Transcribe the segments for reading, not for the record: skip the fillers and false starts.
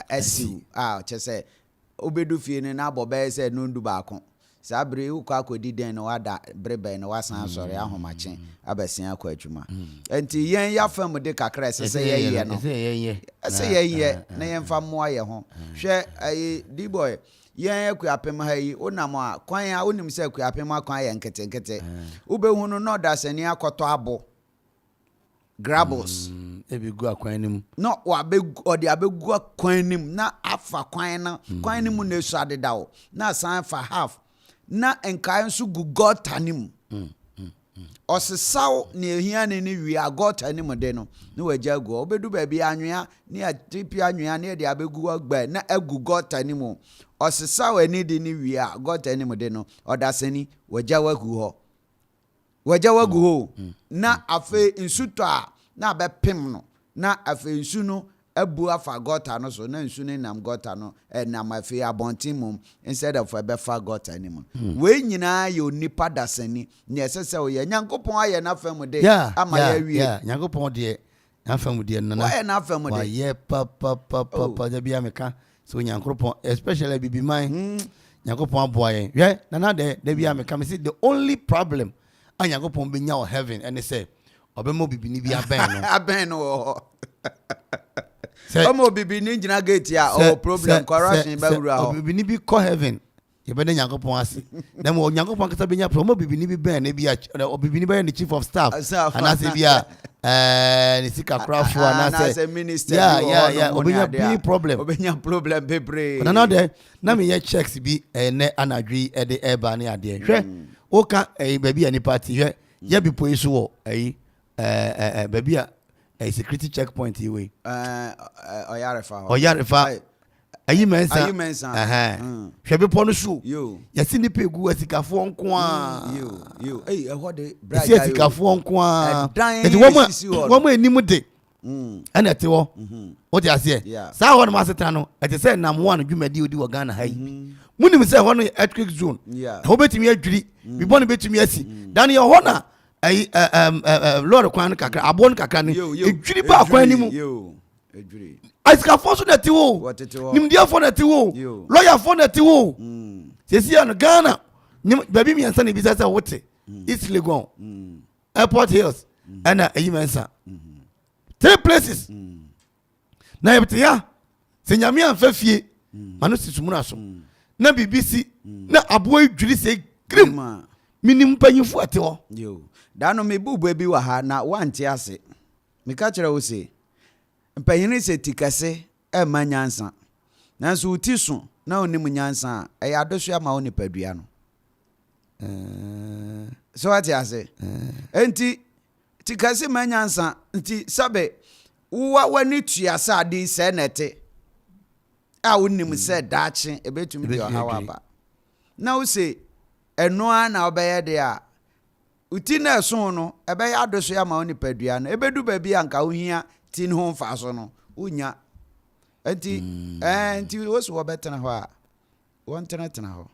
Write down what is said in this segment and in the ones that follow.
asiu chese obedu fie ne na bobe se no ndu baako sabre ukwa akodi den no wada brebe no wasan sori ahomache abesia akwa adwuma enti yen ya fam de kakra sese ye no ese ye na yen fa mo ye ho hwe ayi D-boy yen Akuapem ha yi onam a kwan a onim se Akuapem akwan ye nkete ubehunu no da sani akoto abo grables ebigu akwan nim no wa be odi abegu akwan nim na afa kwan na kwan nim na esu adedawo na san fa half na enkai nso gu gota nim osesaw na ehia ne ni wi agota nim de no na waja gu obedu ba bi anwea ni atipi anwea na de abegu agba na agu gota nim osesaw ani de ni wi agota nim de no odasani waja wagu ho na afe nsuto a na bepem no na afe nsu no abu afa gota no so na nsu ne nam gota no nam afe abontimum instead of abefa gota ni mu we nyina ye onipa dasani ne esese o ye Nyankopon aye na fam de ama ya wie Nyankopon de na fam de no na na fam de wa ye pa da bia meka so Nyankopon especially bibi man Nyankopon aboye ye na de bia meka me say the only problem Nyankopon be nya o heaven and say obemo bibi ni bia ben no omo bibi ni njina gate ya o problem corruption ba wura ho bibi ni bi call heaven ye be Nyankopon ase dem o Nyankopon kata be nya promo bibi ni bi ben na bia o bibi ni be the chief of staff and as bia ni sika Akuffo and as a minister obenya bi problem bebre na no de na me ye checks bi ne anadwi e de eba ne ade hwe o ka baby ani party hwe ye bi po isu wo baby a security checkpoint iwe oyarefa ayi mensa hwe bi po no su ye si ni pegu asikafo nko a ho de bride ya asikafo nko a eti wo mo enimu de ana te wo o ti ase sa ho no maseta no eti se nam one dwumadi odi wo Ghana hai munim se ho no earthquake zone ho betimi adwiri bi bo no betimi asi dan ye ho na lord kwan kakra abon kakra ni edwiri ba kwan ni mu edwiri aska fo so na ti wo nim dia fo na ti wo lawyer fo na ti wo sesi an Ghana baby mi ansa na bi sasa wote East Legon Airport Hills ana ayimensa 3 places na yebte ya se nyame anfa fie mano sisumuna so na BBC na abo adwiri se grim minim panyimfo ate ho dano me bubu bi wa ha na wanti ase me ka kire wo se mpanyini se tikase manyansa nanso uti so na onim nyansa ya adoso ama oni padua no so ati ase enti tikase manyansa nti sabe wani tuasa adi se nete a onim se daache ebetumi bi hawa ba na wo se eno a na obeye de a uti na so no ebe ya adoso ya ma oni padua no ebedu ba bi anka ohia tin ho mfa so no unya enti wo so betena ho a won tena ho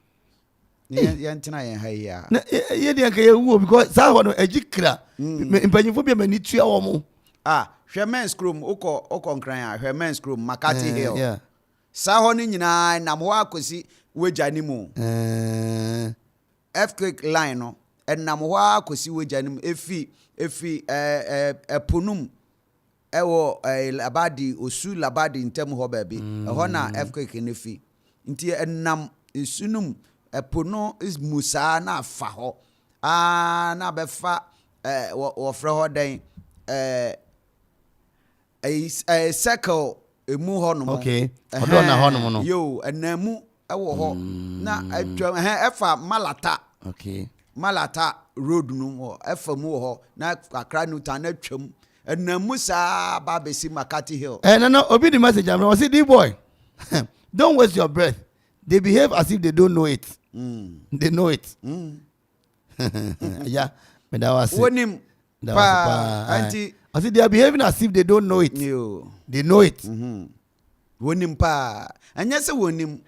ye ntena ye ha ya na ye de anka ye wo because sa ho no agikra mpanyifo bi mani tua wo mo hwe men's room okọ nkran hwe men's room Makati Hill sa ho ni nyina na mo akosi weja ni mu earthquake line no enam ho akosi weja ni mu efi epunum ewo labadi osu labadi ntem ho ba bi ho na earthquake ne fi nti enam esunum epono is musa na afa ho na befa wo frɛ ho den a circle emu ho no okay odo na ho no no yo enamu ewo ho na atwa efa malata okay malata road no efa mu ho na akra no ta na twam enamu sa ba besi Makati Hill no obi the message am was the boy don't waste your breath. They behave as if they don't know it. They know it. Yeah, but that was it. I said they are behaving as if they don't know it. They know it. Wonim pa. Anya se wonim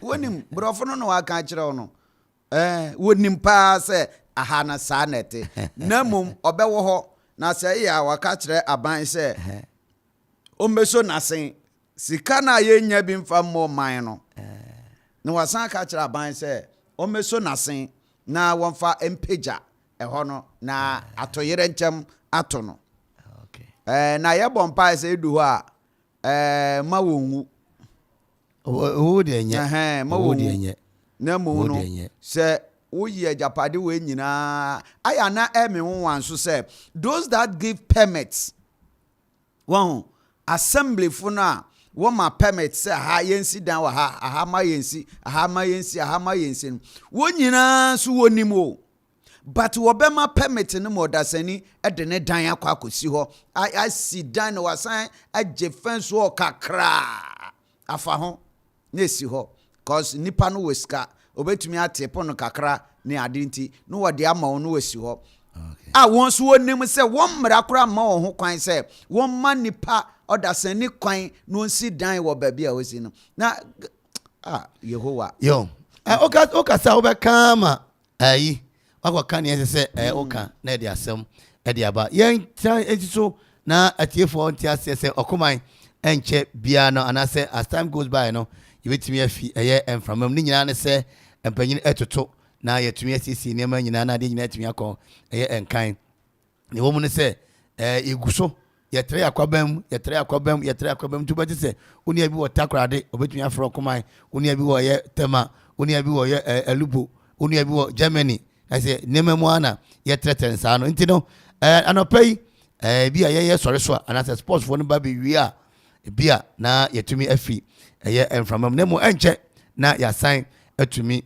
brofo no aka kire no. Wonim pa se aha na sa nete. Namum obewo ho na se ya waka kire aban se ombeso nasen sika na yenya bi mfa mo man no na wasan ka kira ban se o meso nasen na wonfa empeja ɛhɔ no na atoyere nkyɛm ato no na yɛ bompa se edu hɔ a ma wonwu o de nye ma wonwu na mu no se woyi ajapade we nyina aya na eme won so se those that give permits one assembly funa woma permit se ha yensi dan wa ha aha ma yensi wo nyina so wonim o but wo be ma permit no mo dasani de ne dan akwa akosi ho I see dan no wasan agye fence wo kakra afa ho na esi ho cause nipa no weska obetumi atepo no kakra ne ade nti no wode ama wo no wesi ho won so wonim se won mmara kora ma wo ho kwan se won ma nipa odasani kwan no nsi dan wo baabi a wosi no na Yehowa yo oka sa obeka ma ayi wakwa ne se oka na de asem de aba yen so na atiefo ntia se Okoman enche bia no anase as time goes by no yebetimi afi enframam ni nyina ne se empanyin etoto na yetumi asisi nema nyina na de nyina atumi akọ enkan ne wo mu ne se iguso yetre akwabam tu beti se oni abi wo takrade obetumi afro Okoman oni abi wo ye tema oni abi wo ye elubo oni abi wo Germany I say nema mu ana yetre tensa no nti no anopai bia ye sore so anase sports for no ba be wi a bia na yetumi afi enframam nemo enche na ya sign atumi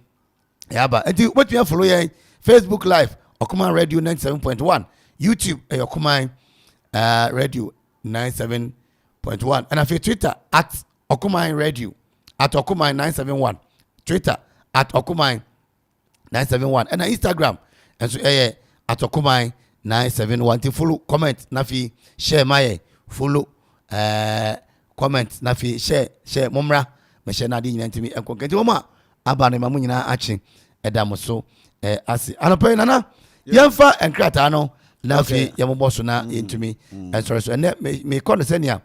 yaba enti wetumi follow ye Facebook live Okoman Radio 97.1 YouTube Okoman Radio 97.1 and afi Twitter at Okoman Radio at Okoman 971 Twitter at Okoman 971 and Instagram and so at Okoman 971 to follow comment na fi share my follow comment na fi share momra me share na di nyina ntimi enkonkenti woma aba ne mamu nyina achi edamoso asi anope nana yemfa enkrata no na fi yemboso na ntimi sorry so and me kon senia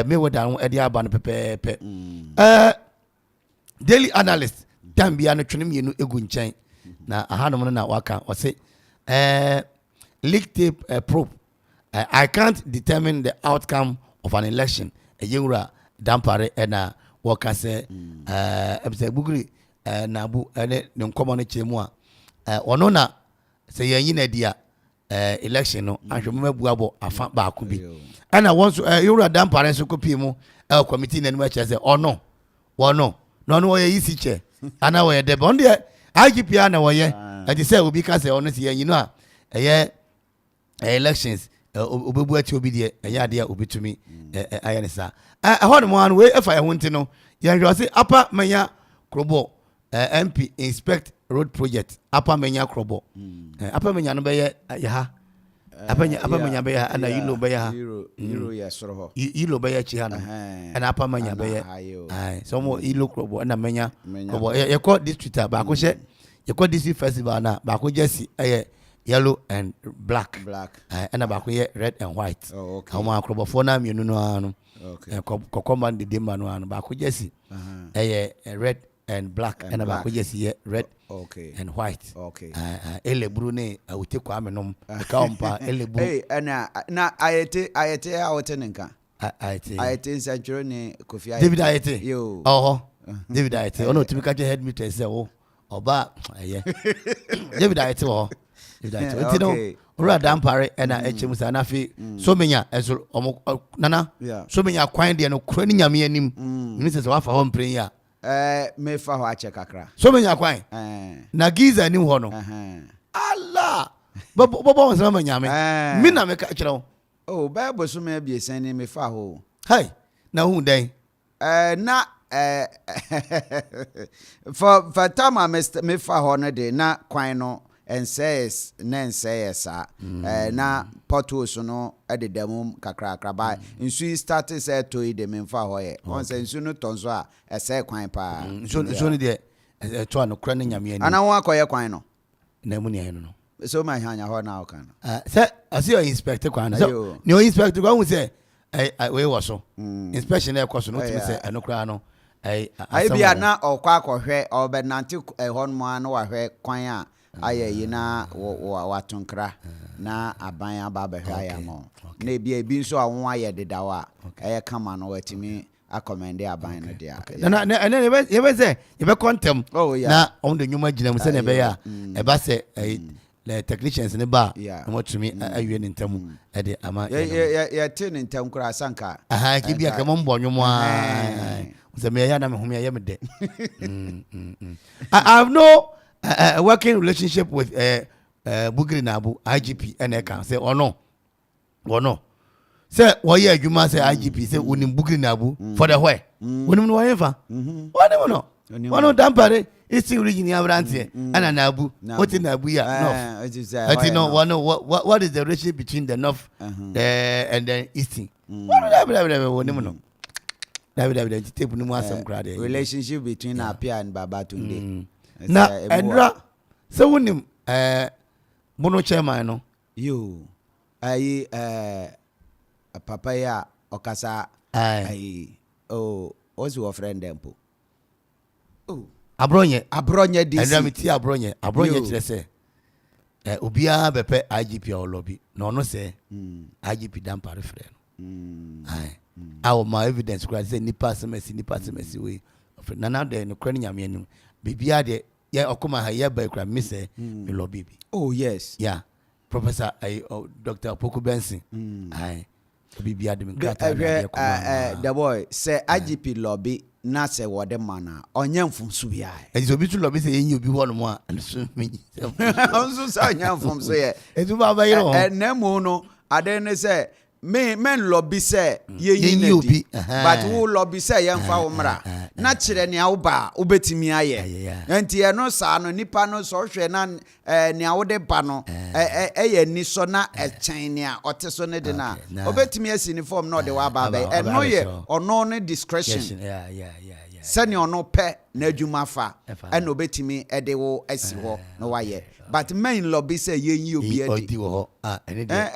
me woda no ede aba no pepepe daily analyst tambia no twene mienu egu nchen na ahanom na waka wose leak tape probe I can't determine the outcome of an election yewura dampare na waka se ebse buguri na bu ene nkomo no chemu a ono na se yanyi na dia election no ahwemu abuabo afa ba ko bi ana wonso yewura dampare so kopi mu committee na nmu che se ono wono no no ye yisi che ana wo ye de bon de IGP na wo ye ati se obi ka se ono se yanyi no a elections obebu ati obi de eya de obetumi ayanisa hon mo an we efa ye hunti no ye hwe se apa manya krobo MP inspect road project apa manya krobo apa manya no be ye ha apa manya be ya ana yilo be ya ha yilo ya soro ho yilo be ya chi ha no ana apa manya be ya so mo yilo krobo ana manya krobo ye ko district ba ko she ye ko district festival na ba ko jesi yellow and black and about red and white. Oh, okay. How crop for na mienu no ano. Okay. Kokoman de manu ano ba ko jesi. Red and black and about jesi red and white. Okay. Ele brune awute kwa menom ka ompa ele bru. Hey na ayete awote nka. Ayete century ni Kofi Ayete. David Ayete. Yo. David Ayete. Ono timi ka je head meter say oba David Ayete o. Enti no ora dampare na echemu sa na fi so menya eso nana so menya kwan de no kura ni nyame anim ni se wafa ho mpren ya me fa ho ache kakra so menya kwan na giza ni ho no Allah bobo so menya me mi na me ka kire oh bible so me biesan ni me fa ho hai na hu den na for time me fa ho no de na kwan no and says na potos no ededam kakra ba nsu started say to ide memfa hoye on say nsu no tonso a say kwan pa so no de to an kra na nyame ani ana won akoye kwan no na mu ne no so my hanya ho na o kan say as you inspect kwan na so no inspect kwan say we was so inspection e koso no timi say eno kra no ai bia na okwa akohwe obenante ehon mo an wa hwe kwan a aye yi na watonkra na aban aba behwe aya mo na bia bi nso awon aye dedawa kama no watimi akomende aban no dia na ye be say ye be contem na on the nyuma gina mu se na be ya e ba se the technicians ne ba no watumi awie ne ntamu e de ama ye tin ntam kura sanka ki bia ka mo mbonyo mo se me ya na me home ya me de I have no working relationship with Bugri Nabu IGP and I can say no say why you adwuma say IGP say unim Bugri Nabu for the why unim no ever one dampare is origin abrante and Nabu what in Nabu ya what is the relationship between the north and the eastern relationship between Apia and Babatunde na Edra so unim Bono chairman no you ayi papaya okasa ayi what's your friend dempo abronye DC endamiti abronye kire se obia bepe IGP o lobby no no say IGP dampare frɛ no our my evidence cry say nipa semesi we na na de no kwani nyame anim bibia de yeah, Okoman ha yeah by me say me lobby. Oh yes. Yeah. Professor Dr. Poku Benson. Aye. Bibi admin the boy say IGP lobby na say what the man onye mfumsu bia. E so bi tu lobby say yen obi ho no mo a so me. Onso say onye mfumsu ye. E tu ba ba yiro. Na mu no ade ne say men lobby say yen obi but who lobby say yen fa wo mra na kire ne awba obetimi aye enti e no sa no nipa no so hwe na ne awode ba no ye ni so na echen ne a ote so ne de na obetimi asi ni form no de wa ba ba e no ye ono ne discretion sani ono pe na adwuma fa e no obetimi e de wo asi ho no wa ye but men lobby say yen yi obi adi wo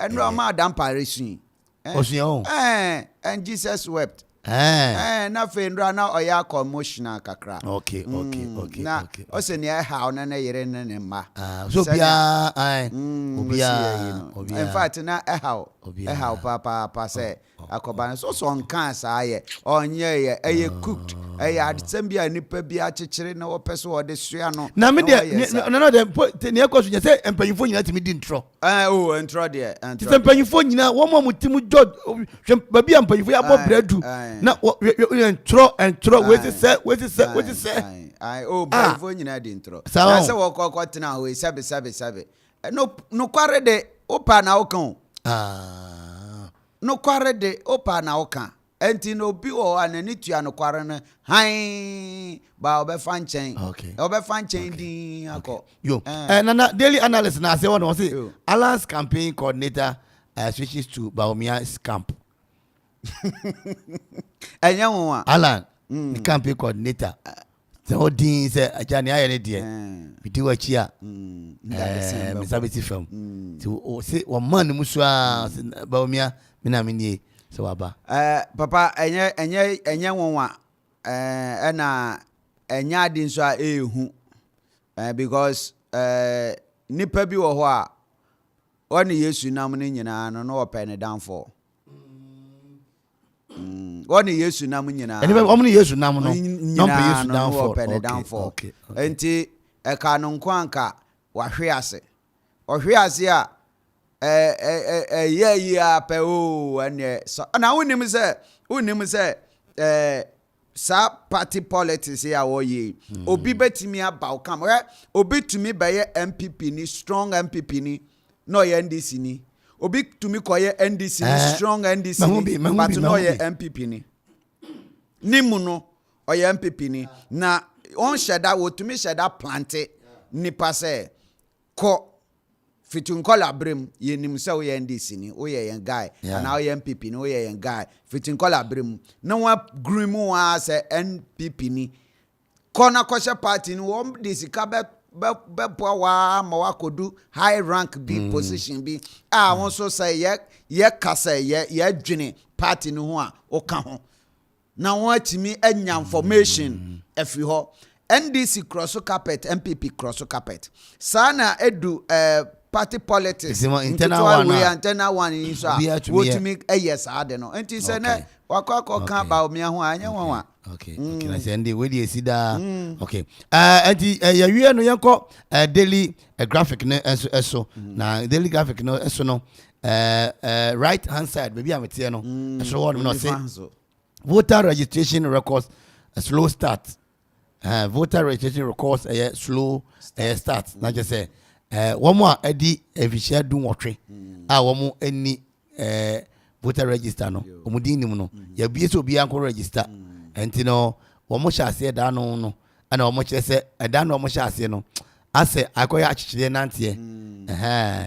no ma adam paresun and Jesus wept. Na fendra na oya commotional kakra. Okay. Na ose ne ha na yere ne ma. So bia obia. In fact na how papa say akoban so nkan sa ye onye ye cooked adisem bia nipa bia chechire na wo pese wo de sua no. Na me de no de ne ekoso nya say empanyifo nyina timi di ntro. Ntro de. Ti empanyifo nyina wo mo mutimu jod ba bia empanyifo ya bo breadu. Na ntro we say empanyifo nyina di ntro. Na say wo kokko tena ho sabe. No kware de opa na okan. No kware de opa na okan. Enti no bi o anani tua no kware no han ba obefa nchen obefa nchen din akọ yo na daily analyst na say one say Alan's campaign coordinator switches to Baomia's camp. Enya won Alan the campaign coordinator so din say ajani ayere de bidi wachi a misabeti film so say one man musu a Baomia mina menie so waba papa enye wonwa na enya adi so a ehu because nipa bi wo ho a woni Yesu nam ne nyina no open ne downfall woni Yesu nam nyina eni omni Yesu nam no pe Yesu open ne downfall enti e ka no nkwanka wahwe ase ohwe ase a yeah pe and so na unim say sa party politics ya wo ye obi betimi aba o kam obi tumi baye MPP ni strong MPP ni no ye NDC ni obi tumi koye NDC ni strong NDC ni but no ye MPP ni mu no o ye MPP ni na on sheda wo tumi sheda plante ni passe ko fitun kola brim yenim se wo ye NDC ni wo ye yen guy na wo ye MPP ni wo ye yen guy fitun kola brim na wa grim wa se NPP ni kona kwashe party ni wo disika be wa ma wa kodu high rank B position bi won so say ye ka say ye dwene party no ho a oka ho na won atimi anya information afi ho NDC cross carpet MPP cross carpet sana edu party politics internal one in so wotimi yes ade no enti se na wakwa kan ba o me ho anya won okay na say ndi we dey see da okay enti ya wie no yenko daily graphic no eso na daily graphic no eso no right hand side baby amete no so what no say voter registration records a slow start voter registration records a slow start na just say womo a edi efishia du wotwe a womo eni voter register no omudin nim no ya bie so bia nko register enti no womo sha ase da no ana womo kire se da no womo sha ase no ase akoya achichire nante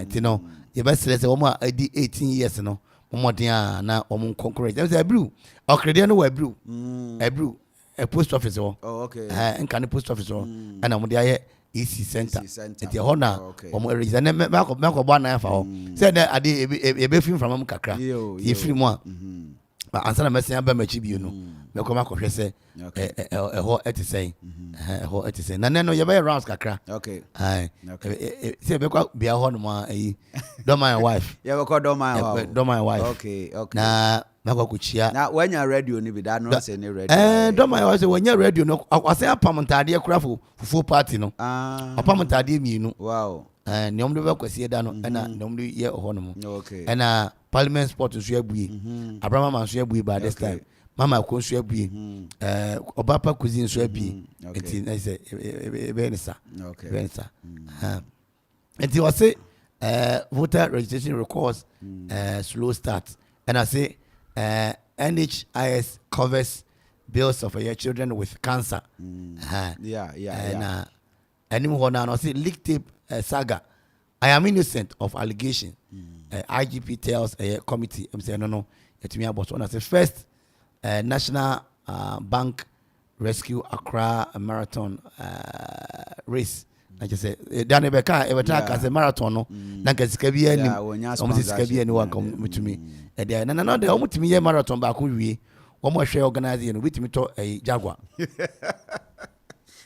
enti no ye be sele se womo a edi 18 years no womo dia na womo concourage dem say brew okrede no wa brew brew a post office oh okay nka post office oh ana mo dia ye EC center enti ho na womo register na me ko bo na fa ho say na ade e be film from am kakra ye film a ansana mesia ba machi bi no me ko ma ko hwese ho etisei ho etisei na no ye be rounds kakra okay say be kwa bia ho no ma do my wife ye be ko do my wife okay na na kwa chia na wanya radio ni bi da no say ni radio do my wife wanya radio no akwase apamntade kura fufu party no apamntade mienu wow ne omdo be kwase da no na ne omdo ye ho no mo okay na parliament sport so abue abrama man so abue by this time mama ko so abue obapa cuisine so abue enti na say benisa benisa enti we say voter registration records slow start and I say NHIS covers bills of your children with cancer yeah and I say leak tape saga I am innocent of allegation. IGP tells a committee, I'm saying no, it's me about one. I say first National Bank Rescue Accra Marathon race. I just say Danny Beka every time as a marathon no. Nanka sikabi any, almost sikabi anyone come to me. And then no, the almost me marathon back we one more share organizing with me to a Jaguar.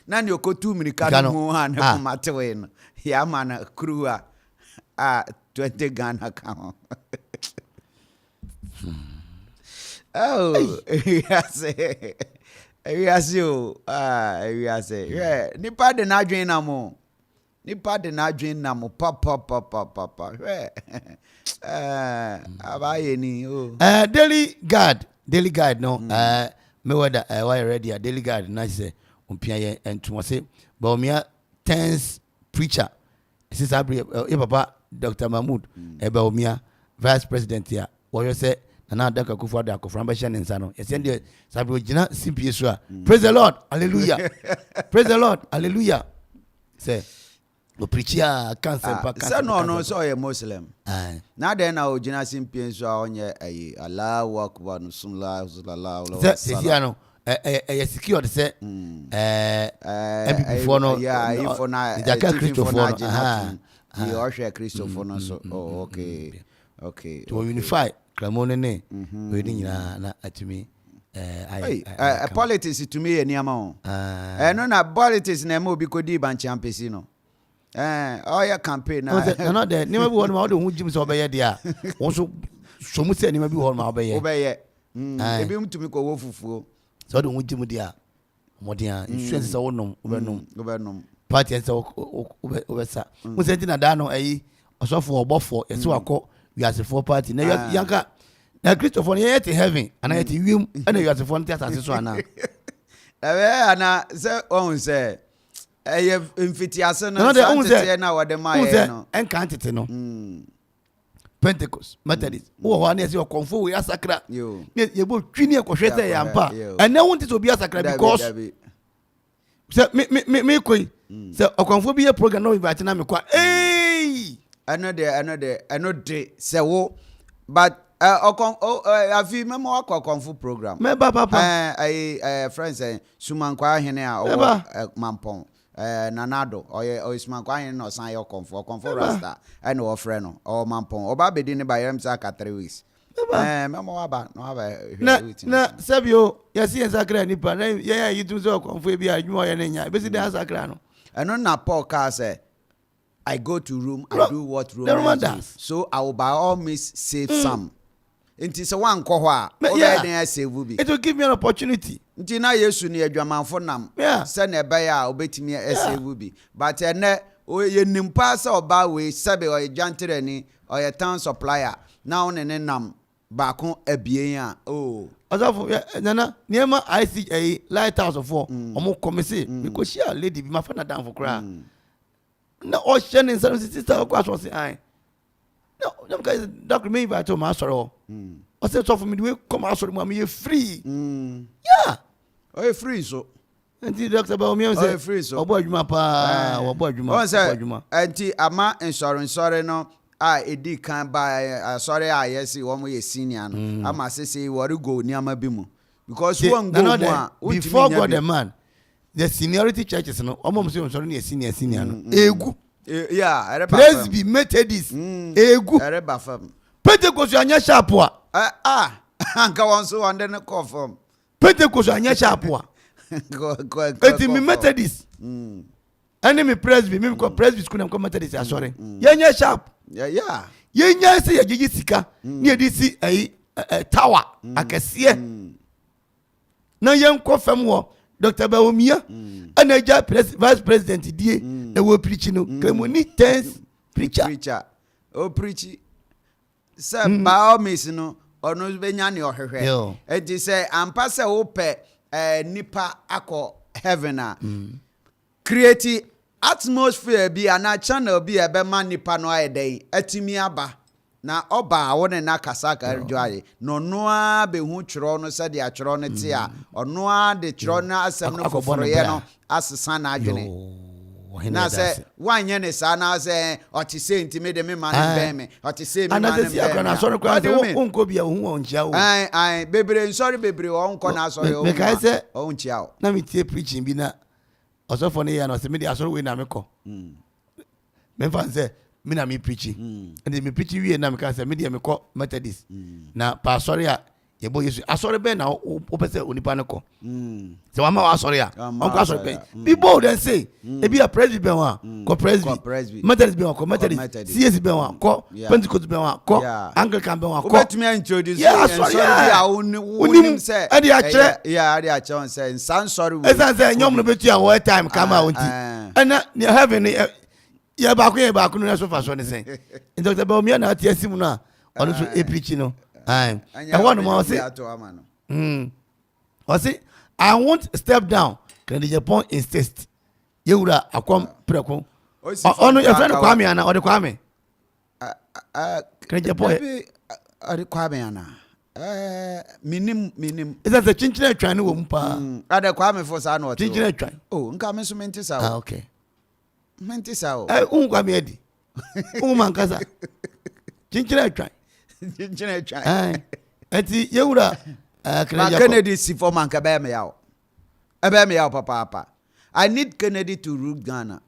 Nani oko 2 minutes kanu ho han ko matewe no ya mana crew a 20 Ghana kan oh yes o yes yeah nipa de na adwen na mo papa abaye ni oh daily guide no me whether why ready a daily guide na say umpia ye entu say baomia tense preacher this abri papa Dr. Mahmood baomia vice president here wo say na Dr. Akuffo da Akuffo ambassador nsa no yes and sabri gina simpie so a praise the Lord hallelujah praise the Lord hallelujah say o preacher cancer say no so ye muslim na den na o gina simpie so a onye Allahu akbar sallallahu alaihi wasallam secure say MP for no if na Christopher he also Christopher no so okay to unify Clamone ne we ni na atumi politics to me any amount no na politics na mo bi kodi ban championship no ya campaign na no de ni ma bi won ma do hu jim so obeye dia won so mu se ni ma bi won ma obeye ebi mutumi ko wo fufuo so do hu jim dia modia insurance so wonom obenom party so obesa mu se na da no ayi osofo obofo yesi wakọ wiasefo party na yanka na Christopher ne yet heaven and yet wiem na wiasefo ntia asase so ana ana se on se mfitiase no se na wode maye no enka ntete no Pentecost Methodist wo ho na yesi okonfo we asakra ye bo twini ekohwete ya mpa ene wonte so bi asakra because se me koi se okonfo bi ye program no invite na me kwa another se wo but afi memo akokonfo program me ba papa friends sumankwa hene a mampon nanado oye sumankwa hene no san ye okonfo rasta and o frɛ no o mampon oba bedi ne ba yem sa ka 3 weeks na sabio yesi en sakra ni pa na ya yitu so konfo bi adwuma ye nya be si dan sakra no eno na Paul ka say I go to room, I do what Romans do. So I will by all means save some. It is a one kohwa. Save will be. It will give me an opportunity. Ntina Yesu ni adwamanfo nam. Send a buyer obetimi save will be. But ene ye nimpa sa oba we sabe o jantere ni o ye town supplier. Now ne nam baako abien a oh. Azafo nana niema IC lighthouse of 4. Omo komese because she a lady be my friend down for cry. Na o shene nsa sister kwa so say ai no them guys doctor me by to my sorry o say so for me we come out sorry me free yeah o free so anti doctor ba o me say free so obo adwuma pa obo adwuma anti ama insurance sorry no edi kan ba sorry yes wo mo ye senior no ama say worry go ni ama bi mu because one go mo before God the man the seniority churches no almost sorry na senior no egu yeah Presby Methodist egu ereba fam Pentecost anya sharp a anka won so on the confirm Pentecost anya sharp a eti mi Methodist enemy Presby me ko Presby school na ko Methodist sorry nya sharp yeah nya say yagigi sika na edi si tower akese na yen ko fam wo Dr. Bawumia and vice president die e wo preach no kremoni tense preacher o preach say ba miss no ono benya ne ohwehwe e di say ampa say wo pe nipa akọ heaven a create atmosphere bi ana channel bi e be ma nipa no ayedai atimi aba na oba wona na kasaka rjoaye no noa be hu tworo no se de atworo no te a onoa de tworo na asem no foforoye no asesa na adwene na se wanye ne sa na se oti se ntime de me man be me oti se me man be na so kwa de wonko bia hu wonchia wo ai bebre sorry bebre wonko na so yo me kai se wonchia wo na me tie preaching bi na osofo ne ya no se me de asoro we na me ko me fan se me na me preaching and me preaching we na me can say me dey me call Methodist na pa sorry a ye boy Yesu asori be na o pese onipa ne ko se wa ma wa sorry a on ko asori be be bold and say e be a Presby be one ko Presby Methodist be one ko Methodist CS be one ko Pentecost be one ko Anglican be one ko bet me introduce sorry a unim say e dey a chere yeah dey a chere say san sorry we e say nyom no betu a one time come out and na heaven ya ba ku no so fa so ne sen Dr. Bawumia na ati asimu na ono so e preach no ai e won mo say o say I won't step down can the Japan insist yewura akwam preko ono e friend Kwame ana o de Kwame can Japan o de Kwame ana minim is that the chinchina twan wo mpa ada Kwame for sa na o chinchina twan nka me so menti sa okay menti sa o Kwame edi mankasa chinchina twan enti yewura Kennedy si for man ka be me yaw papa I need Kennedy to rule Ghana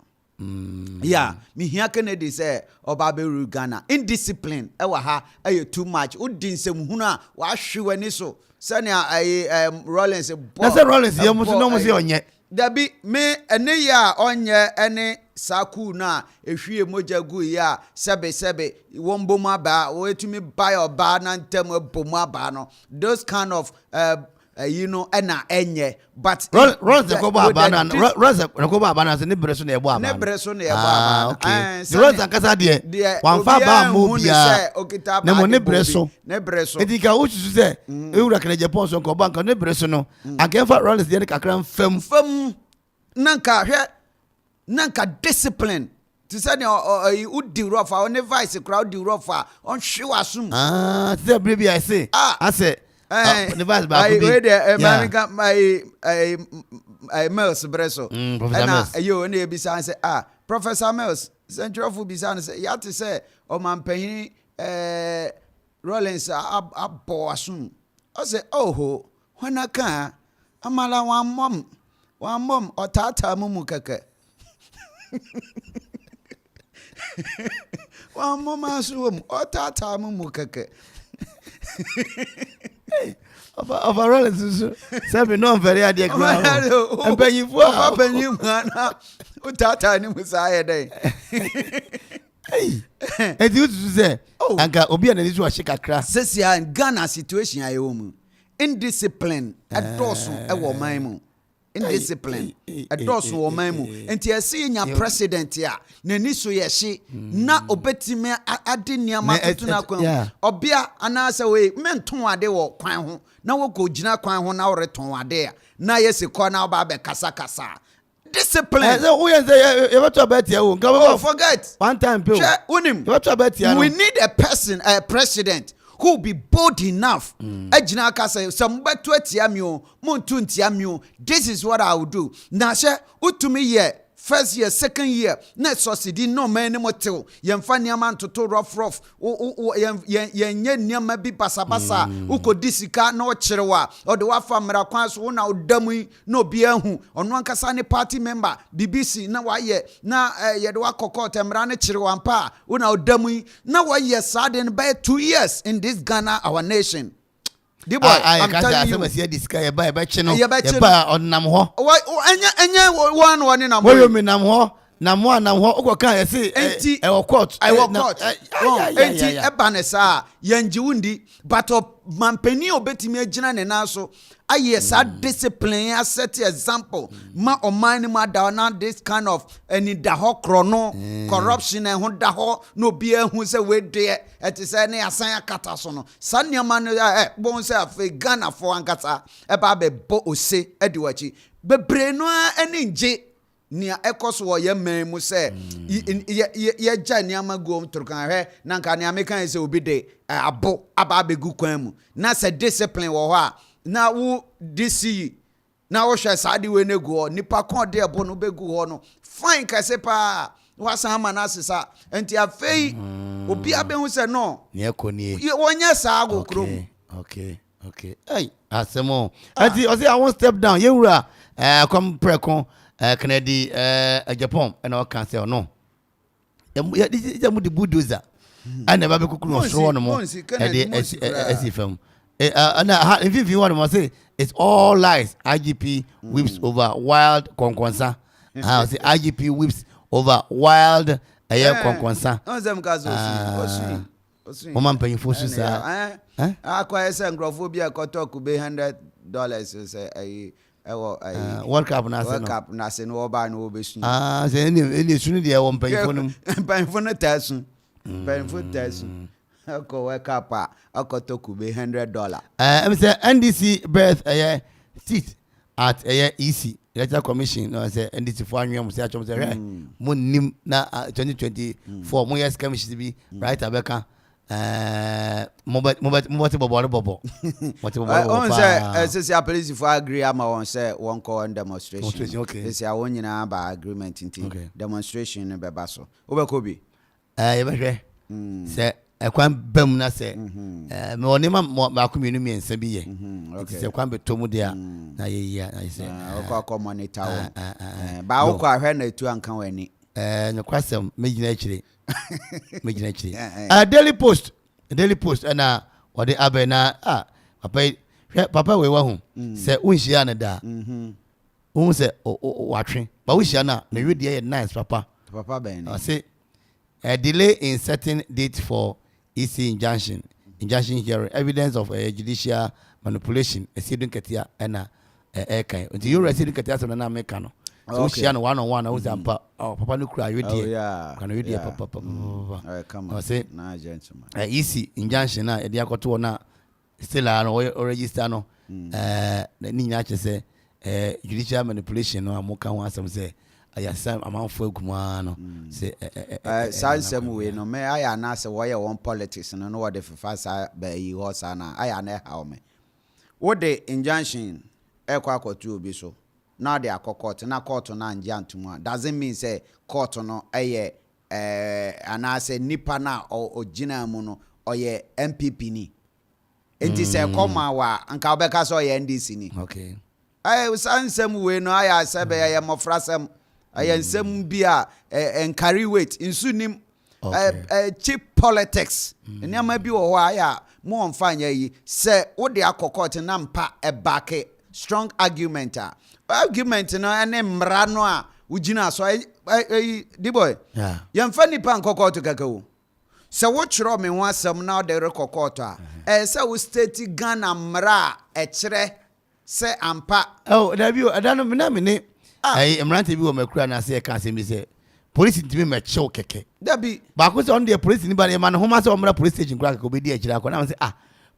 yeah me hear Kennedy say oba be rule Ghana indiscipline e wa ha too much udin sem hunu a wa hwe ni so sania Rollins na say Rollins ye mo so no mo say onye dabi me ene ya onye ene saku na ehwie moja gu ya sebe wombo mu aba wo etumi buy oba na ntem bomu aba no those kind of ena enye but Rose ko ba aba na Rose ko ba aba na se ne breso na ebo aba ne breso na ebo aba okay Rose akasa de wan fa ba mo bia ne mo ne breso edika wo susu se ewura kana Japan so ko bank ne breso no agenfa Rose de kakran fam nanka hwe nanka discipline to say udi rough on the vice crowd the rough on show assume the baby I say the vice ba I read American my Mills breso and you and be say Professor Mills central for bizarre say you have to say o man panyin Rollins abo assume I say oh when I can amala one mom or tata mumu keke one mama assume or tata mumu keke Overall, it's something non very adequate. And pay you for Papa, Utata, you was I a day. And you say, Anka Obi and this was shake a crass. Says ya in Ghana situation, I own indiscipline at Dawson, a woman. Indiscipline at Dawson, woman. And tia seeing your president ya, Neniso yashi, na obetime adinia matuna, Obia anasa way, men tonwa de wo kwan ho, na wo go jina kwan ho na wo retonwa de, na yesi kwa na oba be kasa kasa. Discipline. Oh, forget. One time, we need a person, a president who will be bold enough. This is what I will do. Now, utumi ye first year, second year, next society no man motel. Yen fanya man to rough. Yen nyama bi basabasa. Uko disika no chirewa. Or the wafa mrakwan so na odamui no bienhu. Onwan kasane party member BBC na waye na ye de wakoko temrane chirewa mpa una odamui na waye sadden by 2 years in this Ghana our nation. The boy, I'm telling you. This guy, you buy channel. You buy on Namho. Why? One in a What you mean Namho? Namho. Oko kan say. I will quote. Enti ebanesa yenjiundi but mampeni obetimi agina ne naso aye sa discipline a set example ma omani ma da na this kind of any da ho krono corruption and ho da ho no bia hu se we de eti se ne asan akata so no sanyama no bon se afi Ghana for ankata e ba be bo ose edi wachi bebre no ani nje nia ekos wo ye man mu se ye ja niama go mtrukan hwe na nka nia mekan se obi de abo aba begu kwan mu na se discipline wo ho a na wo disi na wo hwe saade we ne go nipa kon de abo no begu ho no fine ka se pa wasan ma na sesa enti afei obi abehu se no ne ekoni wonya sa go krom okay hey asemo enti o say I won't step down yewura come prekon Kennedy Japan and all can say no. This is the bulldozer. I never be cooking on show no more. Film. And if you want to say it's all lies. IGP whips over wild conquensa. I say IGP whips over wild conquensa. Woman paying for suicide. I quite say Grophobia could be $100 say World Cup nase no oba no obesu say any sunu de won panfo no tasun panfo tasun ako World Cup akotoku be $100 I say NDC birth seat at EC Electoral Commission no say NDC for anwem say achom say mo nim na 2024 mo yes commission be right abeka Mobati bobo. On say police for agree ama on say one call on demonstration. Okay. They say I want you na ba agreement in demonstration be baso. Obekobi. You be say ekwan bam na say me woni ma komunu mi ensa bi ye. Say ekwan betomu dia na ye na say. Okwa monitor won. Ba okwa ahwe na etu anka wani. No kwasem megina chire. Daily Post and what the abena papa we wa hu say unhia na da say watwe but unhia na we dey nice papa ben say a delay in setting date for EC injunction hearing evidence of judicial manipulation exceeding ketia na kan until you receive ketia so na make no so she and one-on-one I was papa no cry you there can you there papa come on say na gentleman easy injunction na e dey akoto na still no register no ni nya che say judicial manipulation no amoka ho asem say ayasam Amanfo aguma no say sansem we no me aya na say wo ye one politics no what the fasa ba yi ho sa na aya na how me what the injunction ekwa akoto obi so now they are court na court na njantumwa doesn't mean say court no anase nipa na ogina mu no oye MPP ni enti say koma wa anka obeka so oye NDC ni okay sansem we no aya sebe ya mofrasem aya nsem bia carry weight insu nim cheap politics eniama bi wo aya mo on fanya yi se wo de akokot na mpa e back strong argument no ene mra no a ugina so di boy yemfa nipa nkokot kakawo se wo kyerɛ me ho asɛm na de rekokot a se wo state Ghana mra e kyerɛ se ampa da bi adano me na me ne emrante bi wo makura na se ka asɛm bi se police ntimi me chew keke da bi ba ko se on the police ni ba e ma no homa se omra police station kura keke obedi akira akọ na me se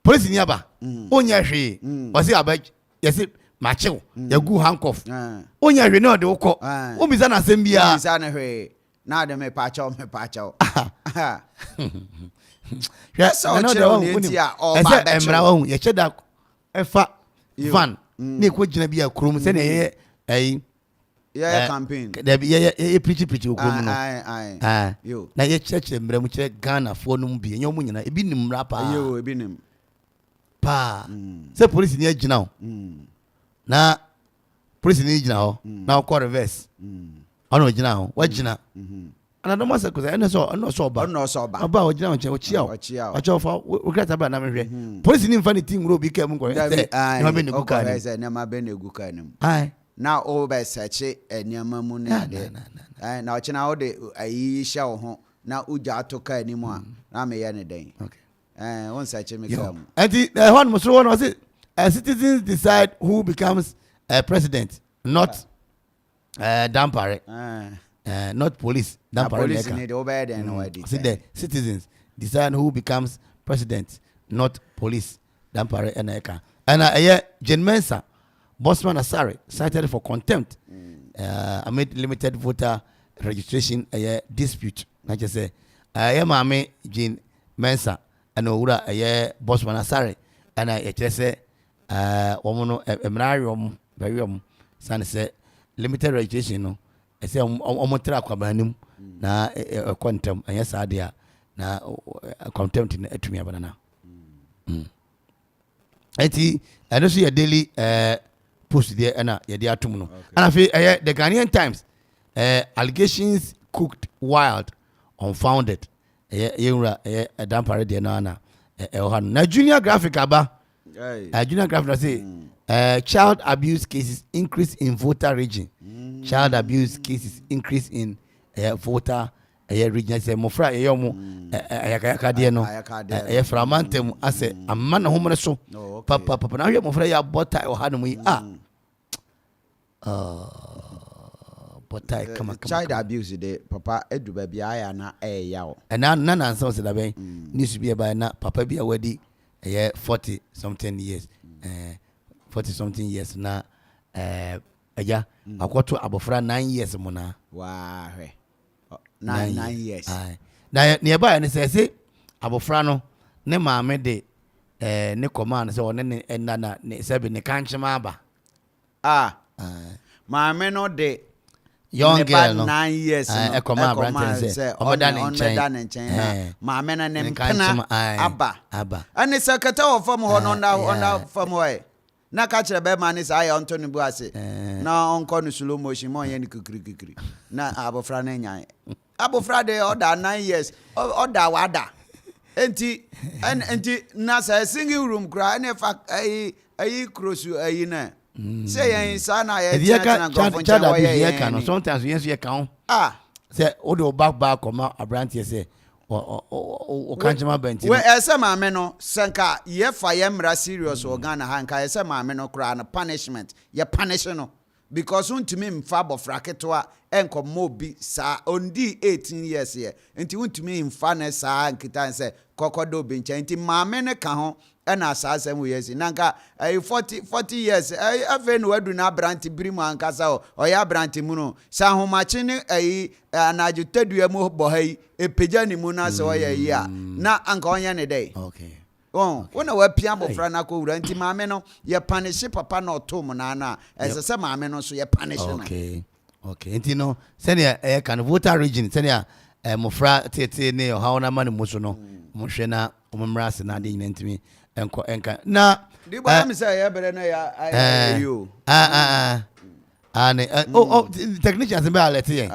police ni aba onya hwe o se aba yesi ma chew ya gu handcuff onya hwe na o de wokọ o bisa na asɛm bia bisa na hwe na de me pa chaw so no de emra wo ye cheda efa van na ko gina bia krom se na ye campaign da bi ye preach okrom no yo na ye church emra mu kire Ghana fo no bi enyo mu nyina ebi nim rapa ebi nim pa se police ni agina ho na police ni agina ho na ko reverse ono agina ho wagina ana no masa ko ene so ba aba ogina ho che o fa o krata ba na mehwe police ni mfa ni team ro bi ka mu ko na be ne guka ni na ma be ne guka ni na o be search eniama mu na de na o china o de ayi hya wo ho na uja atoka ni mu a na me ye ne den won search me ka mu enti one musro one was it citizens decide who becomes president, not Dampare, not police. Police need the citizens decide who becomes president, not police. Dampare and Eka. And Jen Mensa, Bosman Asare, cited for contempt amid limited voter registration dispute. I just say, I am Ame Jen Mensa and Ura Bosman Asare, and I just say, Omono Emrarium, Barium, San say, limited registration. No, I say, Omotra Kwabanum, na contempt, and yes, idea, na contempt in Etumia banana. I don't see a daily post there and yeah, tomorrow. And I feel the Ghanaian Times allegations cooked wild, unfounded. A Dampare de Nana. Now, junior graphic aba. Junior graphic say child abuse cases increase in voter region. Child abuse cases increase in voter region. Say mofra yomu ayaka de no framantem ase amana homre so papa na hwe mofra ya bota o hanu yi bota kama child abuse de papa edu ba bia ya na yawo na nanso se da ben nisu bia ba na papa bia wadi 40 something years 40 something years na aja akwoto abofra 9 years mo na wa hwe 9 years na nearby ne say abofra no ne maame de ne command say one ne na ne sabi ne kanchema aba maame no de young girl no 9 years e command brand say omoda ne nchen maame na ne mpena aba ani sekata of fam ho no na fam ho na ka kire be ma ne say onto ne bu ase na onko no slow motion mo ye ne kikiri na abofra na nyan abofra de order 9 years order wada enti na say single room kra na fa ayi krosu ayi na say yen sa na ye na go child abuse ye kan no sometimes yes ye kan say o de back come abrant ye say o kanchema benti we ese maame no senka ye fa ye mra serious organ ha nka ese maame no kra na punishment ye punish no because untumi mfa bofra ketwa enkomo bi sa ondi 18 years ye enti untumi mfa na sa nkitan se kokodo bi ncha enti maame ne ka ho na asasem we yes nanka 40 years afa no wadu na branti birimu ankasa o ya branti mu no sa homache ne anaje tadua mu bohai epeja ni mu na se o ya yi a na anka onye ne dey okay wona wapia bofra na ko wura nti maame no ye punish papa na otom na ese maame no so ye punish na okay nti no senior kan voter region senior mofra tete ne ha ona mane muso no mo hwe na ommra se na de nyina ntimi enka na di ba mi say ye bere na ya you ne technicians be alert yen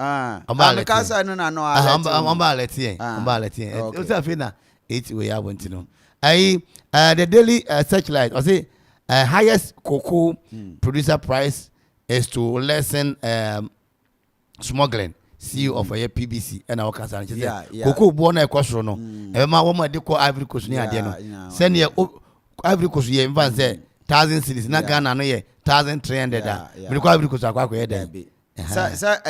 kasa no na no alert yen o sa fe na 8 we ya want no The Daily Searchlight, I say highest cocoa producer price is to lessen smuggling. CEO of a PBC and our concern. Cocoa born a question. Emma woman de call Ivory Coast near Deno. Send your Ivory Coast ye invans 1,000 cities, not Ghana no ye 1,300. Because Ivory Coast are quite there. Sir,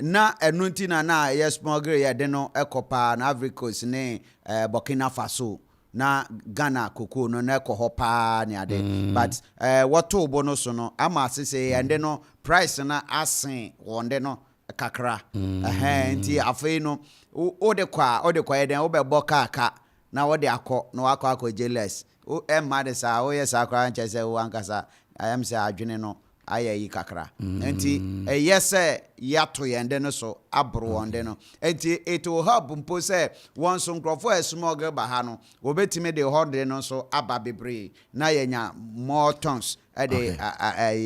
na enuntina na yes smuggle ya deno ekopa na Ivory Coast ne Burkina Faso na Ghana cocoa no na ekohopa ne ade. But what to bonus no ama say and no price na asin wonde no kakra nti afei no o de kwa eden o be boka na wo de akọ na akọ jealous o mad sa o yes akra nche se wo ankasa I am say adwene no ayi kakra nti yes yato yende no so abro wonde no nti it will help mpo say one so nkrofo esmogel ba ha no wo betime de horde no so aba bebre na yenya more tons ade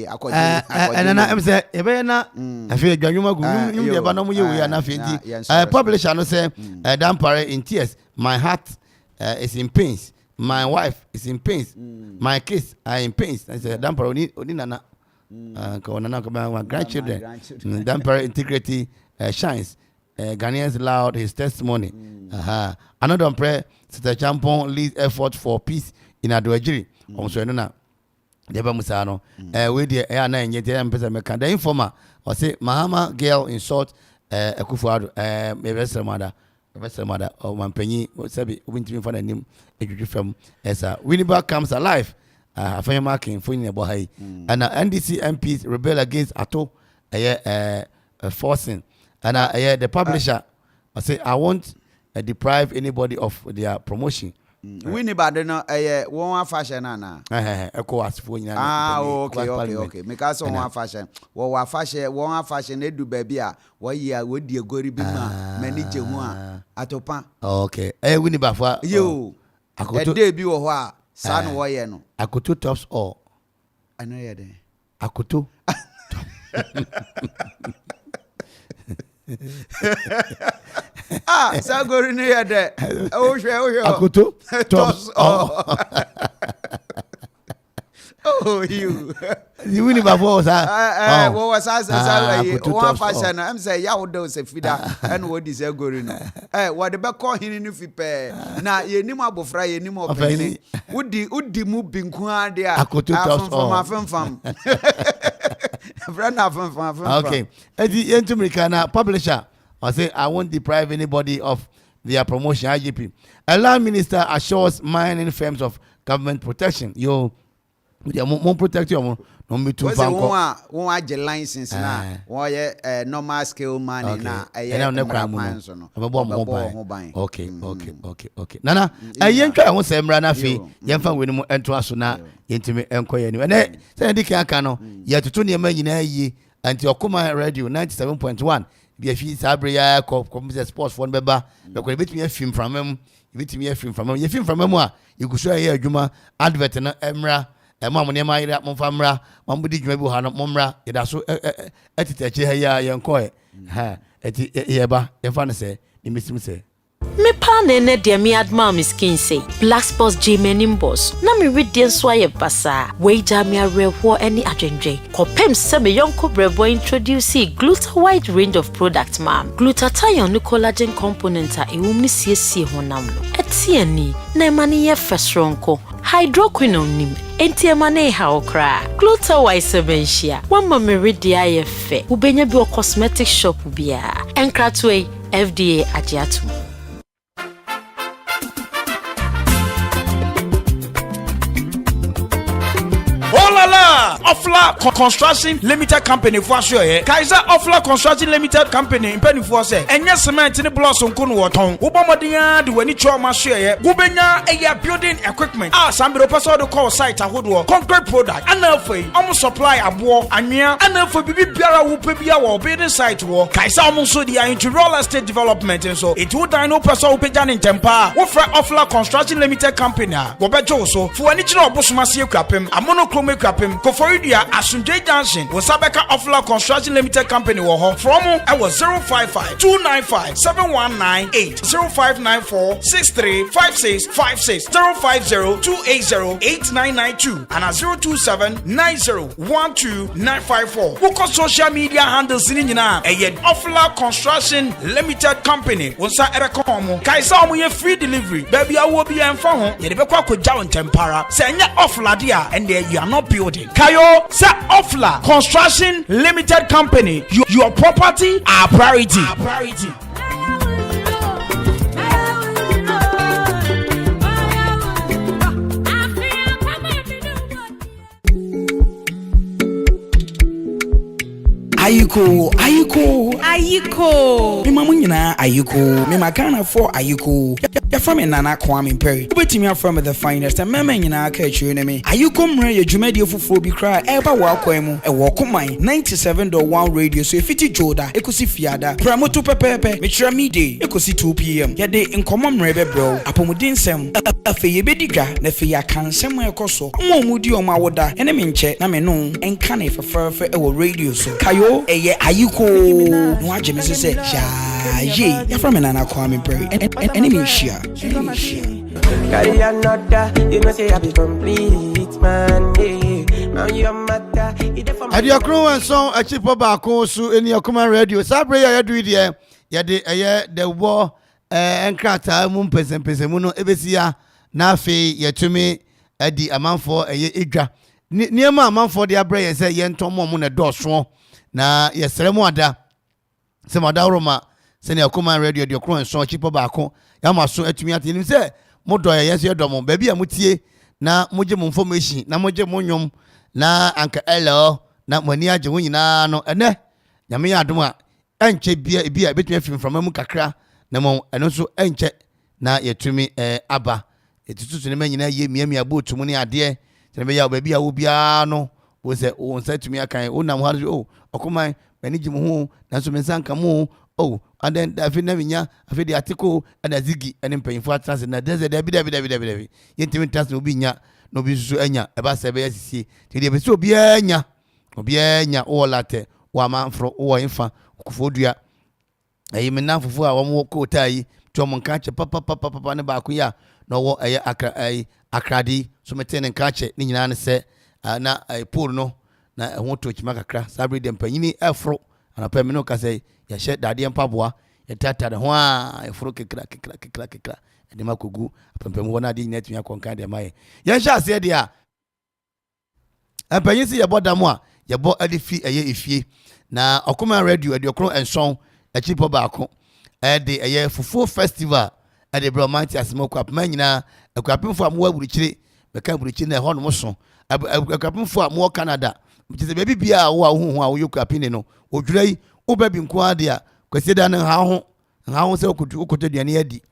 akọji na em say e be na afi adwanwuma gu nyum de ba no mo ye we na afi nti publisher no say Dampare in tears, my heart is in pains, my wife is in pains, my kids are in pains. I say Dampare oni nana grandchildren. Dampare integrity shines. Ghanaians loud his testimony. Another prayer, Sister Champon leads effort for peace in Adoajiri. Also, no, Deba Musano. We the air nine yet the informer or say Mahama girl insult Akuffo mother or Mampenny Sabi winter for the name from as a Winnipeg comes alive. A marking for in Bohai and NDC MPs rebel against Ato forcing and the publisher I say I won't deprive anybody of their promotion. Winnipeg no one fashion na ECOWAS for okay because one fashion one fashion edu baby a wo ye wo die gori bi ma manage hu a atopa okay Winnipeg for yo akoto dey bi wo ho a san wo ye no akoto tops all I know ye dey akoto sagori ni ye dey o hwe akoto tops all oh you Winnipeg for what was one fashion I'm say ya wodo se fida and what is sagori no what the be call hini ni fipe na ye nim abofra ye nim openi udi mu binku ade a akoto tops all afemfam okay edi yentumrika na publisher I say I won't deprive anybody of their promotion. IGP. A land minister assures mining firms of government protection. Yo, we are more protect you. No me too far. One get license na. One ye normal scale money na. Okay. Nana, yen try won say mra na fi. Yen fa we no ento aso na yentimi enkoye ni. Ene say di kan kan no. Ye tutu ne ma nyina yi anti Okoman radio 97.1. Be fi sabre ya computer sports phone beba be ko betimi film from him betimi film from him ye film from him a you go show here adwuma advert na emra ema mo ne ma ira mo famra mo budi dwuma bi ha no mo mra ye da so etiteche ha ya ye nko ha eti ye ba ye fa ne se ni misim se me pa ne de me adma me skin say black sports G-menim boss na me read den so aye basa we ja me areho any adwendwe kopem se me yonko brebo introduce Gluta wide range of products ma'am glutathione no collagen component a ewum ni siesie honam no etiani na emane ye fesronko hydroquinone nim enti emane ha okra Gluta wide sebenhia wamma me read aye fe ubenya bi o cosmetic shop bia enkratwe FDA agiatu. Ofla Construction Limited Company for sure. Kaiser Ofla Construction Limited Company in penny for say. Enya cement ni blossom kunu woton. Ubomodiya de wani choma share. Gubenya eya building equipment. Sambiro person do call site ahodo. Concrete product. Anafei. Omo supply abo anwea. Anafei bibi biara wo pebia wo building site wo. Kaiser omo so dia into real estate development and so. It would dino person wo peja ni tempa. Wo fra Ofla Construction Limited Company. Wo bejo so. Fu ani chira obosoma sie kwapem. Amonochrome kwapem. Ko for Media Asunje Junction was Sabeka Offler Construction Limited Company wo from I was 055 295 7198 0594 635656 050 280 8992 and 027 90 954. Book social media handles in Nina a Offler Construction Limited Company was Erekomo Kaisa Omuye free delivery baby I will be and phone Yedebekwa ko jaw tempara say nya Offler dia and there you are not building Kayo say Offler Construction Limited Company your property our priority. Ayiko. Me mamu nyina ayiko. Me magana for ayiko. Ya from Nana Kwame Perry. Ubetimi from the finest and mema nyina ka chue ne me. Ayiko mre ye dwumadi ofofo bi kra eba wa kwemu e wo Okoman 97.1 radio so efiti joda ekosi fiada. Pramoto pepepe me tira me day ekosi 2 pm. Ya de nkomo mre bebro. Apomudin sem afe ye bedigwa na fe ya kansem ekoso. Mo mudi o ma woda ene me nche na me no enka na feferfe e wo radio so. Kayo eye ayiko no agye me say yeah ya from Nana Kwame Perry enemy share carry another you know say I be complete man now you matter ade akro wan song a chipo ba ko so eni Okoman radio sabre ya do ide ya de the war enkrata mu mpesempese mu no ebesia na afi yetumi adi Amanfo edwa niema Amanfo de abre ye say ye ntomo mu na doso na yesremu ada se madaroma se ne Okoman radio de okron so chipo ba ko ya maso atumi atini se modo ye yes ye domo ba bia mutie na moje mo information na moje mo nyom na anka hello na mani age wo nyina no ene nyame ya adom a enche bia betumi afim from mu kakra na mo eno so enche na yetumi aba etututu ne manyina ye miamia botu ne ade se be ya ba bia wo bia no wo se wo nsa tumi akan wo nam ha Okoman mani gimu hu na so mensanka mu and then afi na minya afi de atiko ana zigi ene mpanyifo atrase na deze de bi yentimi trase obi nya no bi susu anya e ba se be yasisi ti de be so obi anya o late wa Amanfo wo infa Akuffo dua ayi menna fufu a wo mo ko tai to mo nka che papa ne ba ko ya no wo akradi so metene nka che ni nyina ne se na pool no na ho to chima kakra sabre de mpanyini afro anapa me no ka say ya she dade empaboa ya tata de ho a afro kekra de makogu apempem wona de nyina tumi akonka de maye ya sha ase de a empanyin si ya bodamu a ya bo adifi eye efie na Okoman radio de okron enson achipo ba ko de eye fufu festival de bromanti asmoko apma nyina akuapemfo amwa buruchire beka buruchire na ho no so akuapemfo amwa Canada mtise bebi bia wo ahuhu a wo yokuapine no odwurai obabi nko ade a kwasieda na ha ho se okoto duane adi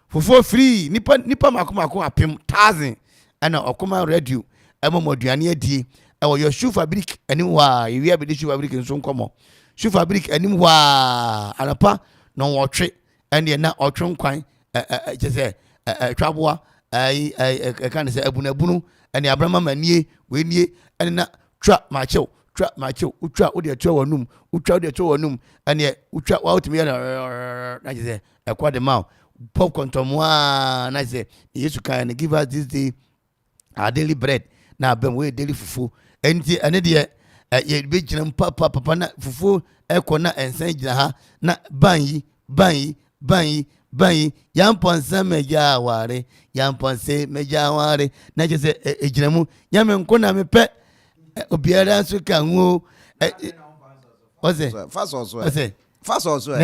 fufu free nipa makomako apem 1000 ana Okoman radio emomoduane adi ewo your shoe fabric anim wa ewia be shoe fabric nso nkomo shoe fabric anim wa anapa no wotwe ene na otwe nkwan chese twaboa kan se abunabunu ene abrama manie we nie ene na twa macho utwa odi atwa wanum ene utwa wa utimi na chese ekwa de maw popcorn tomwa na chese yesu kan give us this day our daily bread na bem we daily fufu enti ene de ye be gina papa na fufu eko na ensan gina ha na banyi yamponse meja ware na jese ejinamu nyame nko na mepe obiara so kan wo faso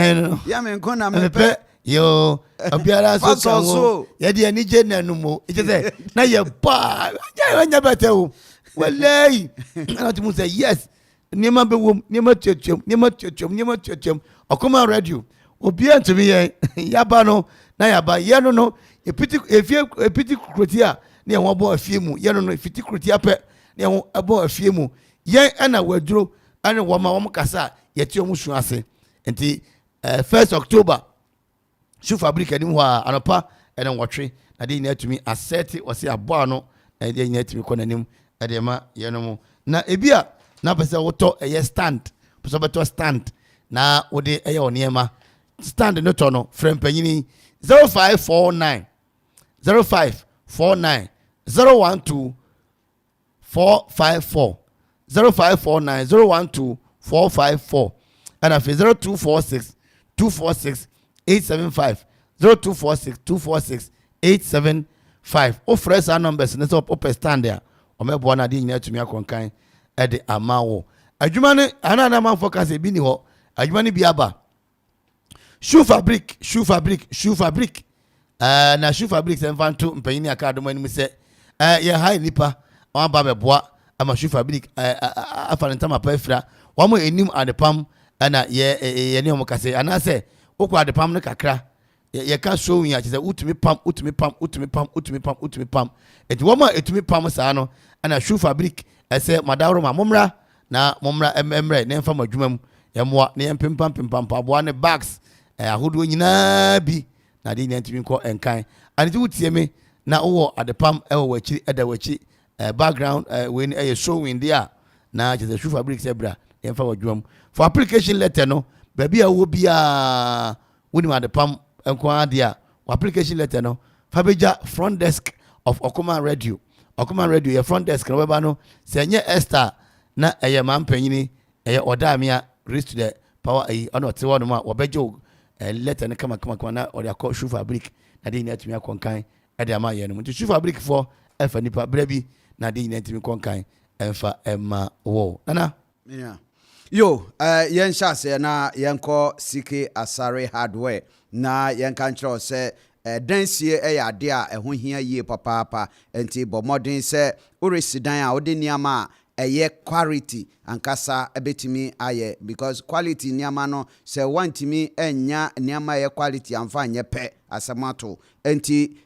yame nko na mepe yo obiara so kan wo ye de ani je nanu mo jese na ye ba nya bete wo wallahi ana ti mu say yes niema be wom niema twetwem Okoman radio obi antumi ye yaba no na yaba ye no epiti krotia na ho bo afie mu ye no epiti krotia pe na ho abo afie mu ye ana waduro ana wo ma wo kasa ye ti omu su ase enti 1st October shoe fabric ani ho anopa ene wotwe na de ina tumi aseti wose abo ano na de ina tumi konanim ade ma ye no mu na ebia na pese woto stand pese beto stand na wode oniema stand no to no frame panyini 0549 012 454 0549 012 454 and after 0246 246 875 0246 246 875 o fresh our numbers na so up stand there o me bo na de nyina tumi akonkan e de amawo adwuma ne anana man focus e bi ni ho adwuma ne bi aba shoe fabric na shoe fabric se mfanto mpanyini akado mani se ye high nipa on ba beboa ama shoe fabric afanenta mapa afira wo mo enim adepam na ye ne omokase anase okwa adepam ne kakra ye ka show yin ache se utumi pam eti wo ma etumi pam saa no na shoe fabric ese madawro ma momra emre ne mfa madwumam ye moa ne pempam aboa ne bags ahodo nyina bi na de nyantimi ko enkan ane ti wutie me na wo adepam ewo wachi eda wachi background when showing there na just shoe fabric sebra ye mfa madwumam for application letter no baby a wo bia woni adepam enko dia application letter no fabeja front desk of Okoman radio your front desk no beba no se nye Esther na eye mampanyini eye odamia raise to the power ono te wono ma obejo letter ne kama na ode akọ shoe fabric na de nyatumi akonkan e de ama ye no shoe fabric for efa nipa brebi na de nyatumi konkan emfa emma wo nana yeah yo yen shase na yenko CK Asare hardware na yen kan kiro se dansie ya ade a ho hia yie papa enti bo modern se oresidan a ode niama eye quality ankasa ebetimi aye because quality niama no se wantimi enya niama ye quality amfa nye pe asamato enti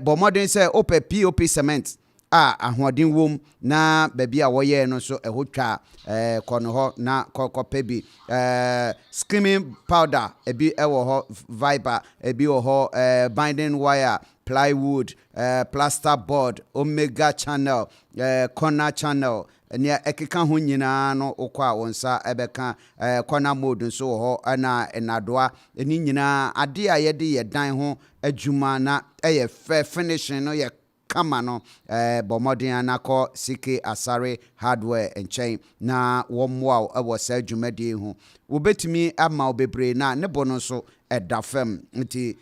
bo modern se ope POP cement ahoden wom na baby a woye no so ehotwa kono ho na kokope bi skimming powder ebi ewo ho viper ebi wo ho binding wire plywood plaster board omega channel corner channel ne ekeka ho nyina no okwa wonsa ebeka corner mode so ho na enadoa eni nyina ade a yede ye dan ho adwuma na eye finishing no ye kama no bomodin anako CK Asare hardware enchain na womwa ewo sa dwumadi hu wobetimi ama obebre na ne bono so edafem nti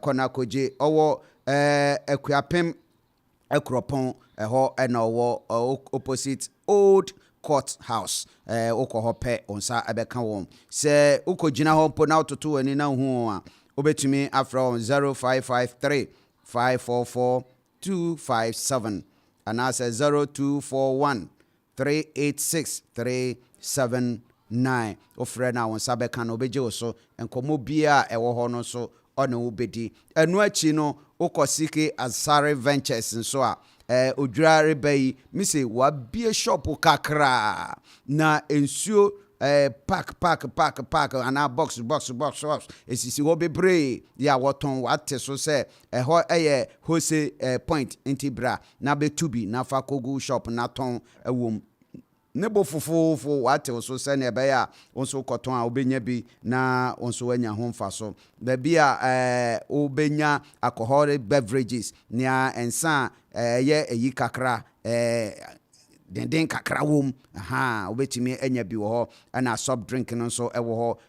kona koje owo Akuapem Akropong ho na owo opposite old court house okoho pe onsa abeka won se ukogina ho mpo na ototo ani na hu a obetimi afra 0553 544 257 and I say 0241 386 379 ofre na won sabe kan obeje oso enkomo bia ewo ho no so ona obedi enu achi no ukosike Asare Ventures nso a odware bayi mise wa bie shop kakra na ensuo pack ana box esisi wo bebre ya woton wate so se ho eye hose point intibra na betubi na fa kogu shop na ton ewom nebo fofofo wate so se na be ya onso koton a obenya bi na onso anya ho mfa so da bia obenya alcoholic beverages nia ensa ye eyi kakra den kakra wom obetimi enya bi wo ho ana soft drink no so ewo ho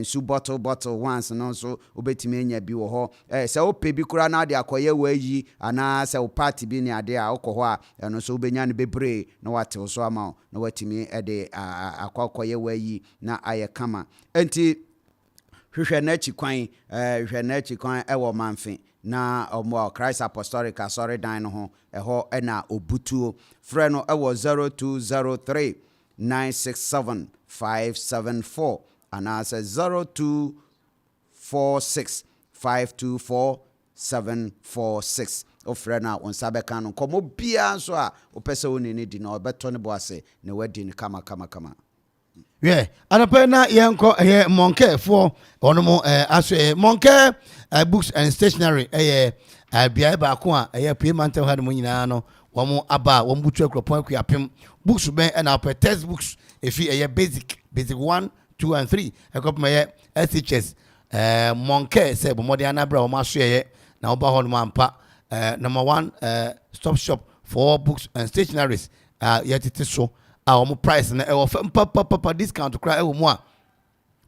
su bottle once no so obetimi enya bi wo ho se ope bi kura na de akoye wayi ana se o party bi ni ade a okoho a no so obenya ne bebre na wate so ama na watimi ede akokoye wayi na aye kama enti hwehwe na chi kwan ewo manfe na omo Christ Apostolic Asore dan no ho eho na obutuo frɛ no ewo 0203 967 574 ana say 0246 524 746 ofrɛ na onsa beka no komo bia so a opese woni ne di na obeto ne boase ne wadi ne kama yeah anapa na yenko monke for onomo aso monke books and stationery bia ba ko a payment ha mo nyina no wɔn aba wɔn butu Akropong-Akuapem books bɛn ɛna apɛ textbooks efi ɛyɛ basic 1, 2 and 3 ɛkɔpem ɛyɛ SHS Monke sɛ bɔmɔden anabra wɔn aso ɛyɛ na ɔba hɔ nom ampa number 1 stop shop for books and stationaries yɛtete so a wɔn price na ɛwɔ fɛ papa discount kora ɛwɔ mu a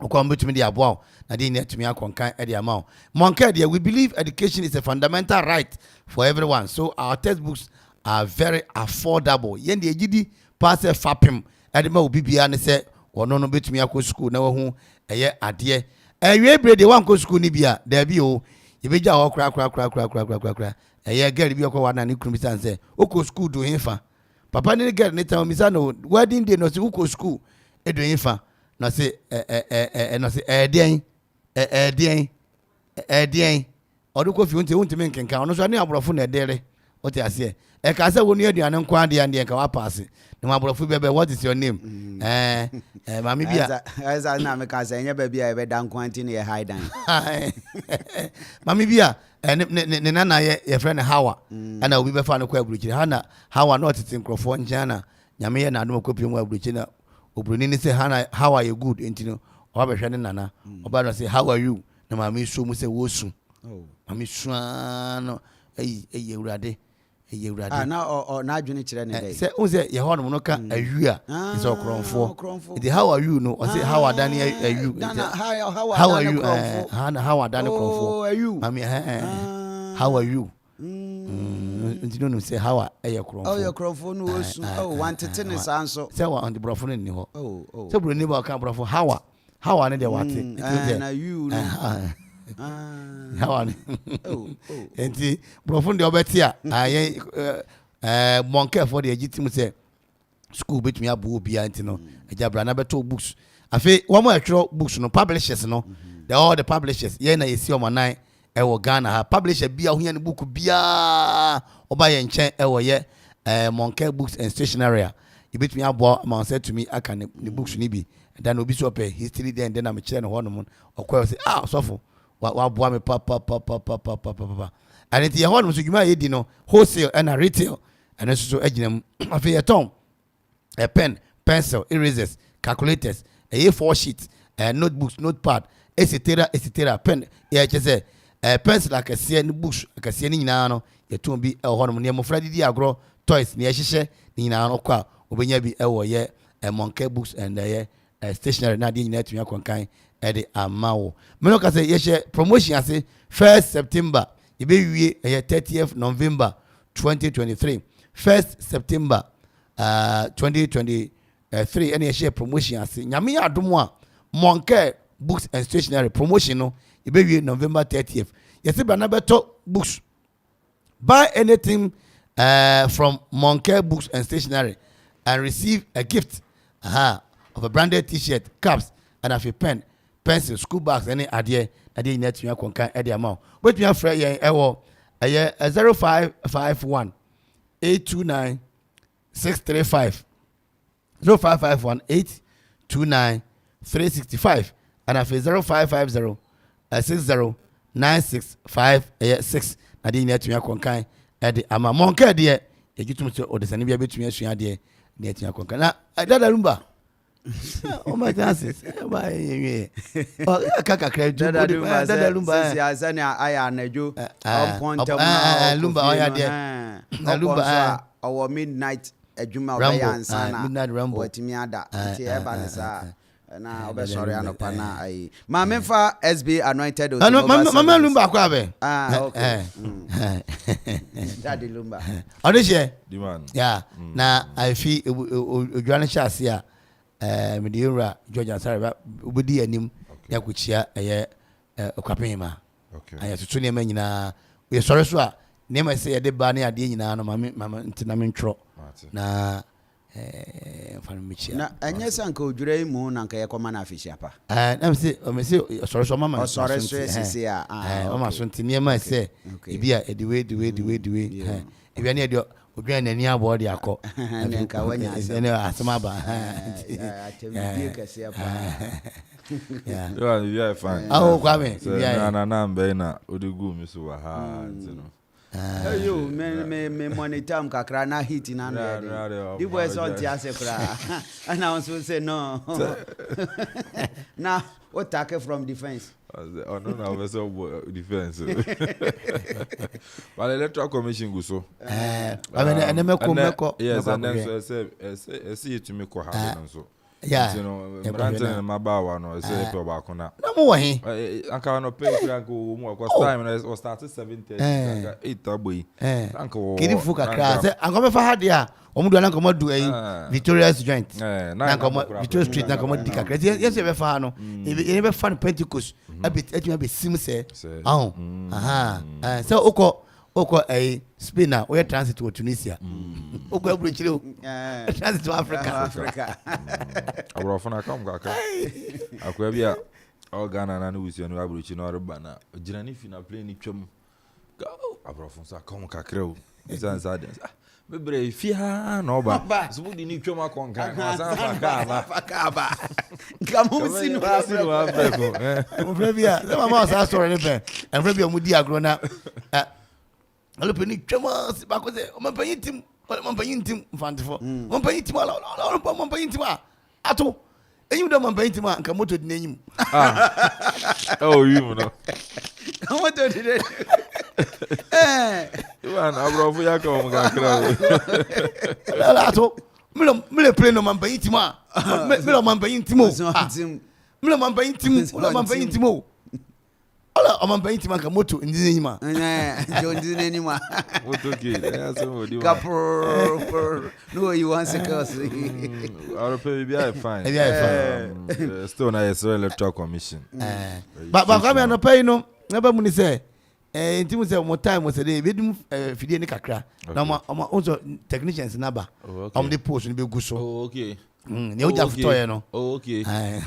okwa mbetumi de aboa na de netumi akonkan e de ama Monke de we believe education is a fundamental right for everyone, so our textbooks are very affordable. Yen de gidi pass fapem e de ma obi bia ne se wono no betumi akọ school na wahu eye ade ewe bre de wan kọ school ni bia da bi o ye beja ho kra eye girl bi okọ wa na ne kunu bi san se okọ school do hinfa papa ne girl ne tan mi sa no wedding day no se okọ school e do hinfa na se no se den oduko fi unti men kenka ono so ani aborofo na edere what you say e ka se wonu aduane nko ade ande nka wa pass na aborofo bebe what is your name mami bia eza na me ka se nya ba bia e be dan kwanti na ye high dan mami bia ne nana ye friend Hawa ana obi be fa no kwa aburuchiri hana Hawa no tete nkrofo njana nyame ye na adom kopi mu aburuchiri na obroni ni say hana how are you good entino obahwe ne nana oba no say how are you na mami so mu say wosu mami suano ewurade na adwene kire ne dey say o say ye ho no no ka awu a is okronfo the how are you no o say how are dani awu how are you how are dani okronfo mami how are you you know say how your crofo no osu wantete ne sanso say wa on the brofo ni ho say bro ni ba kan brofo how ne dey wate na you no how enti brofo de obeti a aye Monke for the agitim say school betumi abu obi anti no ejabra na beto books afi wo mo atwero books no publishers no all the publishers ye na yesi omanan ewo Ghana ha publisher bia ho ne book bia oba ye nchen ewo ye Monke books and stationery you betumi abo man said to me aka ne books ni bi then obi so pay history then am kire ne ho no okwa say sofo wa bo me pa and it ye ho no so dwuma ye di no wholesale and retail and so aginem afi ye tom a pen pencil erasers calculators A4 sheets notebooks notepad etc pen ye say pencil akase ni books akase ni nyina no yeton bi ho no ne mofra didi agro toys ne yehye ni nyina no kwa obenya bi ewo ye Monke books and stationery na di nyina tumi akonkan e de amawo me no ka say yehye promotion ase 1st September e be wie 30th November 2023 1st September 2023 any yehye promotion ase nyame adom a Monke books and stationery promotion no e be wie November 30th yesi bana beto books buy anything from Monke books and stationery and receive a gift of a branded t-shirt, caps and a pen, pencil, school bags any idea net you can the amount but we have free ewo 0551 829 635 0551 829 365 and a 0550 60 965 na de net you can the amount Monke de e gitum so o de sane bia betumi asua de net you can na dada lumba oh my chances ba yewe kaka kredu dada lumba si azani aya najo on point lumba oya de na lumba our midnight adwuma obayansa na midnight rambo watimi ada ti e ba ne sa na obesori anopa na ai ma memfa SB anointed mama lumba kwa be okay daddy lumba odishe the man yeah na I feel odwane chase a Mediura Georgia Sarah obedi anim yakuchia Akuapem ma aya tutu ne ma nyina we sori so a ne ma se ye de ba ne ade nyina no mama ntina me ntro na fanu michia na anya sanka odwura imu na nka ye koma na afishia pa na me se sori so mama sori so sisi a mama so ntine ma se ebia the way ebia ne de odwan nani abo de akọ nka wanya ene asema ba atembi kase pa yeah fine kwame na mbe na odigu mi so wa ha ntino Yo, me monitor kakra na hit na no. The boys on tiase kra. And I also say no. Now, what take from defense? Oh no, we so defense. But electoral commission go so. I mean, and meko. Yes, and then so see to me ko happen so. Yeah. You know, Branton my bawa no say pe ba ko na. No mo he. Anka no pay frank go mo ko time was started 7:30 anka 8 aboyi. Anka wo. Kiri fu kakra say anka me fa ha dia. Omudu na komo do Victoria's joint. Na komo Victoria Street na komo di kakra. Yes e be fa no. E be fa no Pentecost. Etuma be sim say. Aha. So oko Spain we transit to Tunisia. Oko abrochire o. Transit to Africa. Abrofona kam kaka. Akwa bia o Ghana na no wusi no abrochi no reba na gina ni fi na plane ni twam. Abrofon sa kam kakra o. Isansa de. Bebre fi ha no ba. So budi ni twam akon kan. San fa ka ba. Kamu sinu Africa. O bia, the mama sa story ni pe. En bia mu di agro na alo pe ni twama si ba ko se o man panyin tim mfantefo. Man panyin tim ala man panyin tim ato. Enyim do man panyin tim nka moto di n'enyim. Oh, you know. Moto di de. Iwan abrofo ya ka o mga kra. Ala ato. Mile play no man panyin tim a. Mile man panyin tim o. Mile man panyin tim o. Ala man panyin tim nka moto ndi n'enyim a. Jo ndi n'enyim a. Moto ke. Ya so di. Kapur. No you want to curse. Our pay be fine. Still na yes electoral commission. But come no pay no. Never muni say intimu say mo time was dey be dum fidie ni kakra. Na ma also technicians na ba. The post ni be gu so. Oh okay. Ne o jafu toye no. Oh okay.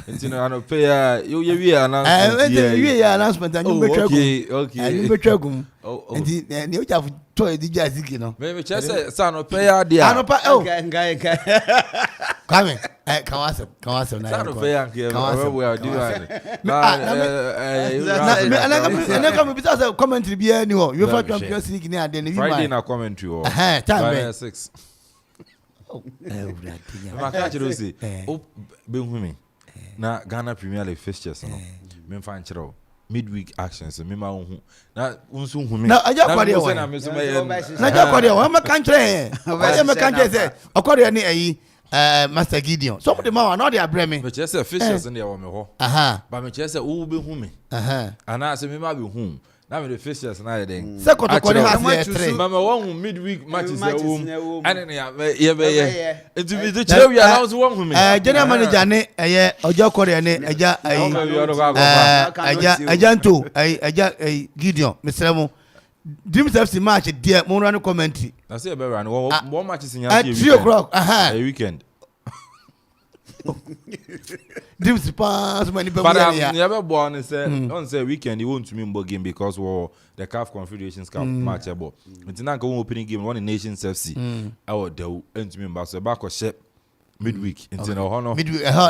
Intino ano pay you we announcement. We announcement and you be twagum. Okay. You be twagum. Enti ne o jafu toye di jaziki no. Me chese sa no pay dia. Anopa oh. Ngai. Come kawase na. Sa no pay anke we are doing. Na come because of commentary bi ani ho. You for Champions League ni ade ni bi Friday na commentary o. Time 6. Ma catch you say oh be hu me na Ghana Premier League fixtures no me fan chiro midweek actions me ma hu na unsu hu me na aja kwade wo na me so me na aja kwade wo ma kan kire me kan kire say okwade ni ayi Master Gideon so de ma na dey abre me just say fixtures in there wo me ho but me just say wo be hu me ana say me ma be hu na me the fixtures na dey den say kotokore has 3 mama one midweek matches ya wo ane ne ya be ye etu bi do chire we announce one hu me general manager ne eye ojo kore ne eja nto eja Gideon mesremo Dreams FC match there mo run commentary na say be run one matches in ya 3:00 weekend Dreams pass money be but never born say on say weekend you won't me game because the CAF Confederations Cup match ebo ntina nka opening game one Nations FC awo dew entumi mba so back ship midweek ntina ho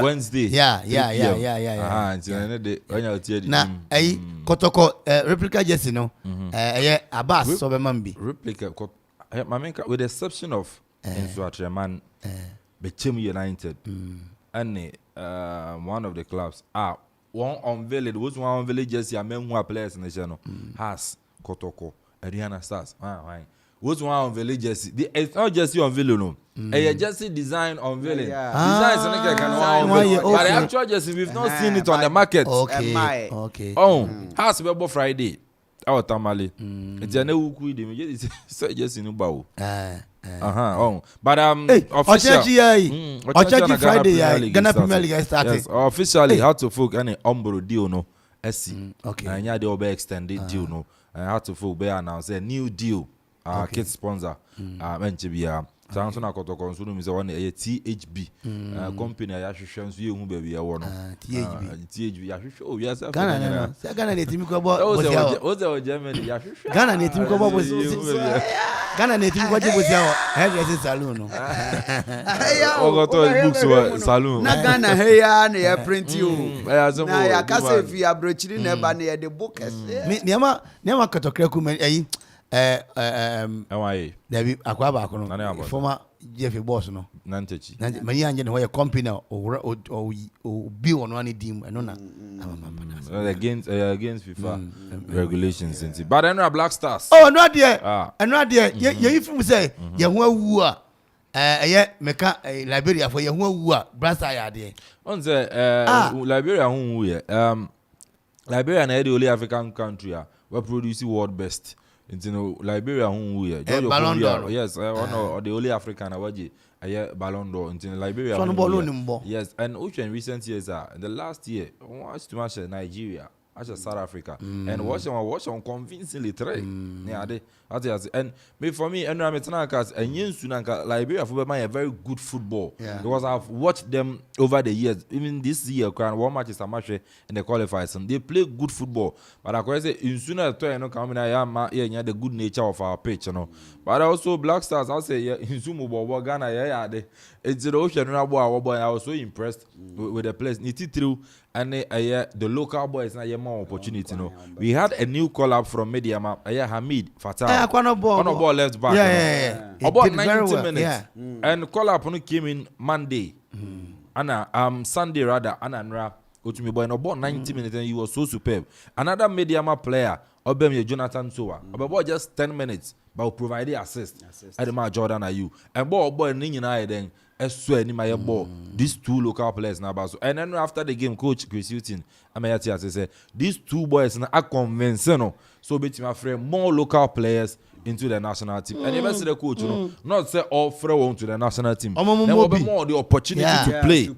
Wednesday ntina ne de onya tie di na ayi kotoko replica jersey no Abbas so be mambi replica with the exception of Nsuatreman Bechem United and one of the clubs one unveiled was one unveiled jersey among who players in the channel has Kotoko Ariana Stars was one unveiled jersey it's not jersey unveiling no a jersey design unveiling design is not but the actual jersey we've not seen it on the market okay has Bebo Friday our tamale it's a new ku dem jersey no bawo but official Friday Ghana Premier League started. Yes, officially how to folk any umbro deal no SC. Okay. And yeah, they will be extended deal no. And how to folk be announce a new deal. Kit sponsor. Menchibia. Sanso na kotoko nsunu mi se one THB. Company ya hwehwe nso ye hu ba bia wo no. THB ya hwehwe o ya sa. Ghana ne timi ko bo. O Germany ya hwehwe. Ghana ne timi ko bo. Ghana ne timi ko je bosia o. Hairdressing salon no. O to books salon. Na Ghana he ya na ya print you. Na ya kase fi abrochiri na ba na ya de bookers. Niama kotokre ku NYA. David Akwaba Nani about former GFA boss no. Nantechi. Many anje no company or be on one team and no Against FIFA regulations and but then Black Stars. Oh no there. And not there. You from say you who are meka Liberia for you who are brasa ya there. On say Liberia who we Liberia na the only African country we produce world best. You know, Liberia who we Ballon d'Or. Yes, one of the only African awaji Ballon d'Or in Liberia. Yes, and also in recent years the last year watch too much Nigeria, actually South Africa, and watch on convincingly try. Yeah, and for me, and Liberia football a very good football because I've watched them over the years. Even this year, one match is a match in the qualifiers, and they play good football. But I say in sooner to coming the good nature of our pitch, you know. But also Black Stars, I'll say in Sumo Ghana, it's the ocean. I was so impressed with the players. Niti through and the local boys now more opportunity. No, we had a new call-up from Mediama. Hamid Fatah. Ball left back. About 90 minutes. And call-up came in Monday. And Sunday rather. And about 90 minutes, and he was so superb. Another Mediama player, Jonathan Soa, about just 10 minutes, but provided assist. Adema Jordan Ayu. And boy, then. These two local players now. And then after the game, Coach Chris Hutton, said, these two boys are conventional. So between my friend, more local players into the national team. And even say the coach, not say all throw on to the national team. There will be more the opportunity to play.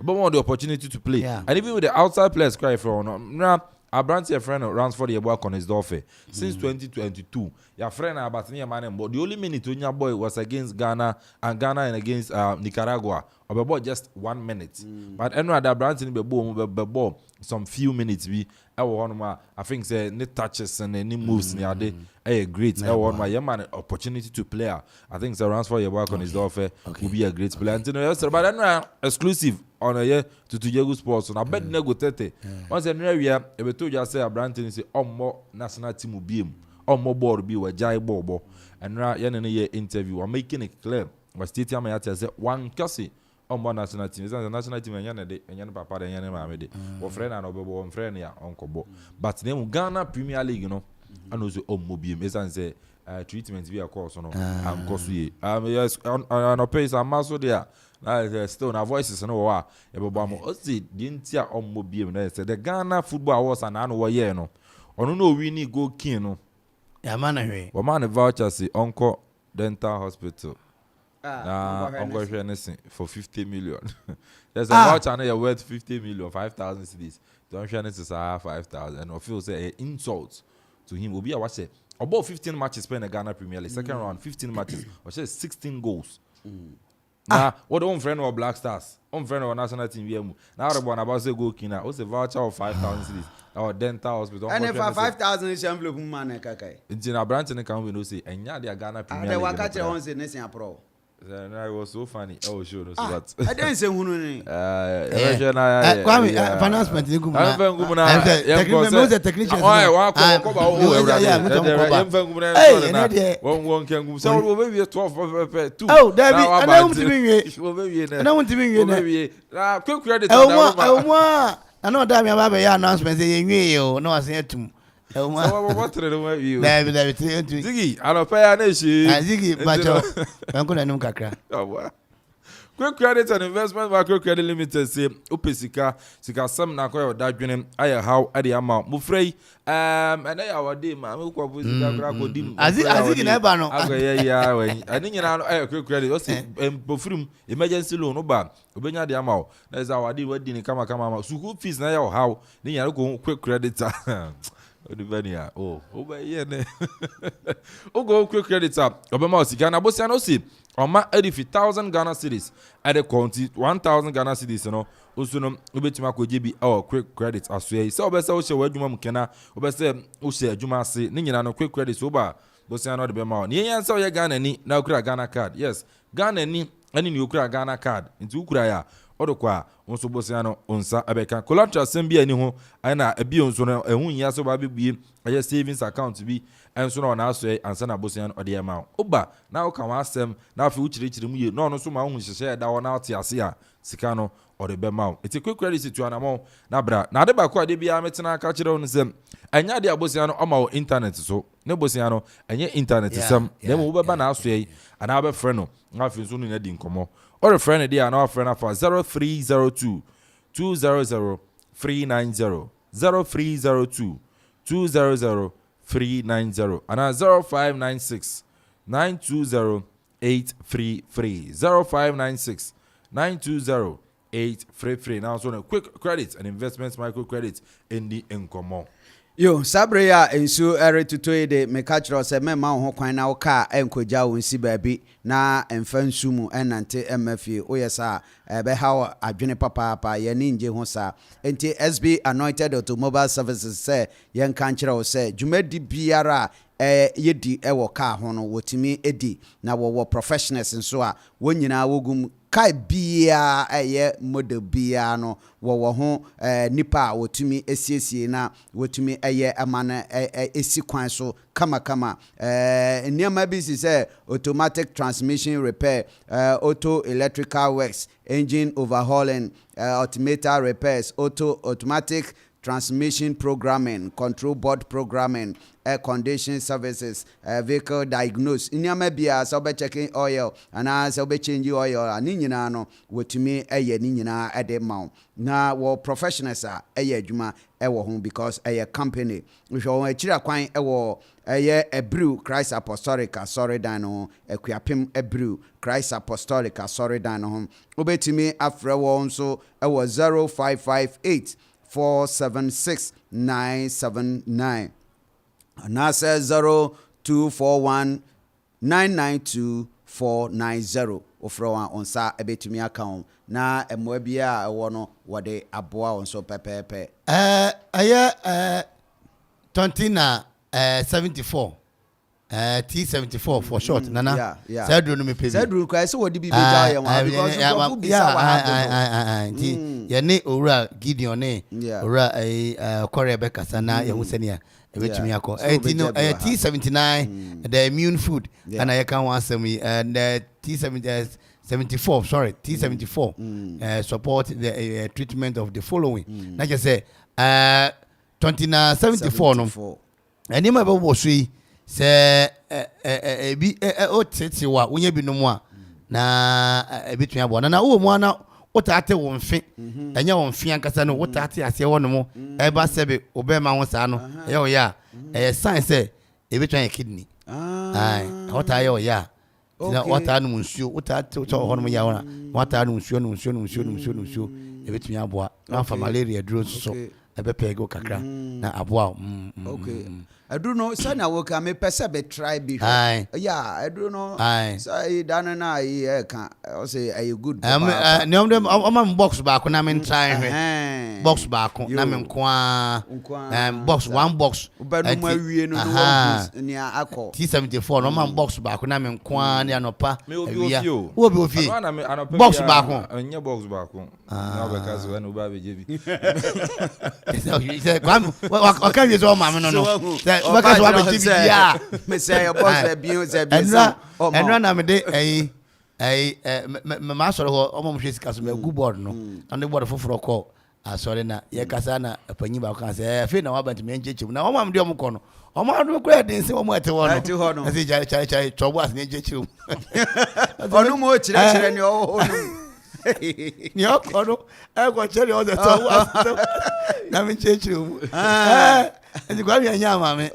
More the opportunity to play. And even with the outside players cry for now. Our branch friend runs for the work on his door since 2022. Your friend about man, but the only minute when your boy was against Ghana and against Nicaragua, about just 1 minute. But another branch in the ball some few minutes I think say any touches and any moves near day great. I want my man opportunity to play. I think the runs for your work on his door will be a great player. And but then exclusive on a year to Diego Sports. So I bet nego tete. Once a new year, if told you say a brand say more national team will be more board be a jai bobo. And now year interview, I'm making it clear. Was stating my say one kasi more national team. It's a national team and yan papa and yan mamede. Or friend and over friend ya uncle bo. But then Ghana Premier League, you know, and also Mobium is and say treatment via course no and course we yes on pay some muscle there. Still na voices no wa ebobamo o see dintia Mobium na say the Ghana Football Awards and an year no ono no win go king no ya man ahwe o man voucher say Uncle Dental Hospital Uncle Hennessy for 50 million. There's a voucher now worth 50 million, 5,000 cedis. Don't Hennessy is 5,000 and I feel say insult to him will be a watch about 15 matches playing the Ghana Premier League. Second round 15 matches or 16 goals. Now, what own friend of Black Stars, own friend of national team, now the one about say go kina, what's a voucher of 5,000 cedis or Dental Hospital. And if 5,000 is envelope man kakai. It's in a branch in the country we say and yeah they are Ghana Premier League. The wakache on say nation pro. And I was so funny. Oh, sure. That I didn't say who no. Kwame announcement ni gumuna. The technician. Wa ko ba o won kan gum. So we be 12 2. Oh, David, I don't want to be. Na quick credit I know that me about your announcement say you no say tum. So what you? Ziggy, I don't pay an issue. Ziggy, macho. I'm going to kakra. Quick credit and investment macro credit limited say Upesika, Sika some na kwa da dwene aye how ade ama mufrei and our day ma me kwa buzika kra ko dim azigi na eba no ya we ani nyina no quick credit o say pofrum emergency loan no ba obenya de ama o na is our day wadi ni kama school fees na ya how ni nyina ko quick credit Odivania ne o go quick credit obema osika na bosia no si Oma edifi 1,000 Ghana cedis at the county 1,000 Ghana cedis no usuno ubetima ko jebi quick credit asue se obese o she wadwuma mkena obese o she adwuma ase ni nyina no quick credit so ba bosia no de be ma o ni yan se o ye Ghana ni na okura Ghana card yes Ghana ni ani ni okura Ghana card nti ukura ya odokwa onso bosiano onsa abeka collateral sembi ani ho ana abi onso no ehun ya so ba bibie aye savings account bi enso no na aso ansa na bosiano ode ema oba na wo kan asem na afi uchirichiri mu ye no no so ma hu hyehye da wo na ate ase a sika no ode be ma eti quick credit situation na na bra na ade ba ko ade bia metena aka kire won sem anya de abosiano o ma internet so ne bosiano enye internet sem dem wo beba na aso ana be frɛ no na afi so no na di nkomo or a friend idea na friend for 0302 200 390 0302 200 390 and 0596 920 833 0596 920 833. Now so a quick credit and investments microcredit in the income. Yo, sabre ya ensu ere tutoye de mekachiro se mema ho kwan na oka enkoja wonsi baabi na emfa nsumu enante mfa oyesa ebe ha adwene papa ye ni nje ho sa enti SB Anointed Automobile Services se yen kan kire o se dwumadi biara yedi ewo ka ho no wotimi edi na wo professionals nso a wonyina wogum kai bia model bia no wo ho nipa wotumi esiesie na wotumi amana esi kwan so kama niam bi si say automatic transmission repair, auto electrical works, engine overhauling, automator repairs, automatic transmission programming, control board programming, air conditioning services, vehicle diagnosis. Inyama bia so be checking oil and so be changing oil ani nyina no wotumi ni nyina ede ma na wo professionals adwuma wo ho because company we show akira kwan wo a brew Christ Apostolic sorry dan no Akuapem brew Christ Apostolic sorry dan no obetumi afre wo nso 0558 476-979 and I say 0241-992-490 ofrowa on sa ebetumi account na emwabia wono wode aboa on so pepepe 20 na 74 T74 for short nana Sedru no me pay Sedru kwa se wodi bi beja ye wa because of bisa wa happen ye ne owura Gideon ne owura Kore Bekasa na ye hu senia ebetumi akọ T79 the immune food and I can want some and T74 sorry T74 support the treatment of the following like I say 2074 no eni ma be wo so yi se ebi o tete wa wonye bi no mu a na ebetun abo na wo mu ana wotate wo mfe enya wo mfe ankasa no wotate ase wo no mu e ba sebe obema ho sa no e o ya sign say ebetun ya kidney ai wota ya o ya na wota no nsuo wotate to ho no ya wona wota no nsuo ebetun abo na fa malaria duro so ebe pego kakra na abo okay I don't know. So now we can make person try before. Yeah, I don't know. So I don't know. I can. I say are you good? No, I'm box back when I'm trying. Box back. I'm box one box. T74. No man box back when I'm kwan. Ya no pa. Who be with you? Box back. Anya box back. Now because when we buy JB. He said, "Come. What can you do, mama? No." Because what be yeah me say your boss be and run am dey ma soro ho o mo hwesi kaso me gu board no and the board foforo call sorry na ye kasa na panyi ba kan say fe na wa bant me nchechim na o ma mde o mo ko no o ma do ko edin se o mo ete wo no say chai chobo as nchechim onu mo chire ni o ni o ko no e ko chire o de to na me nchechim and go here nyama me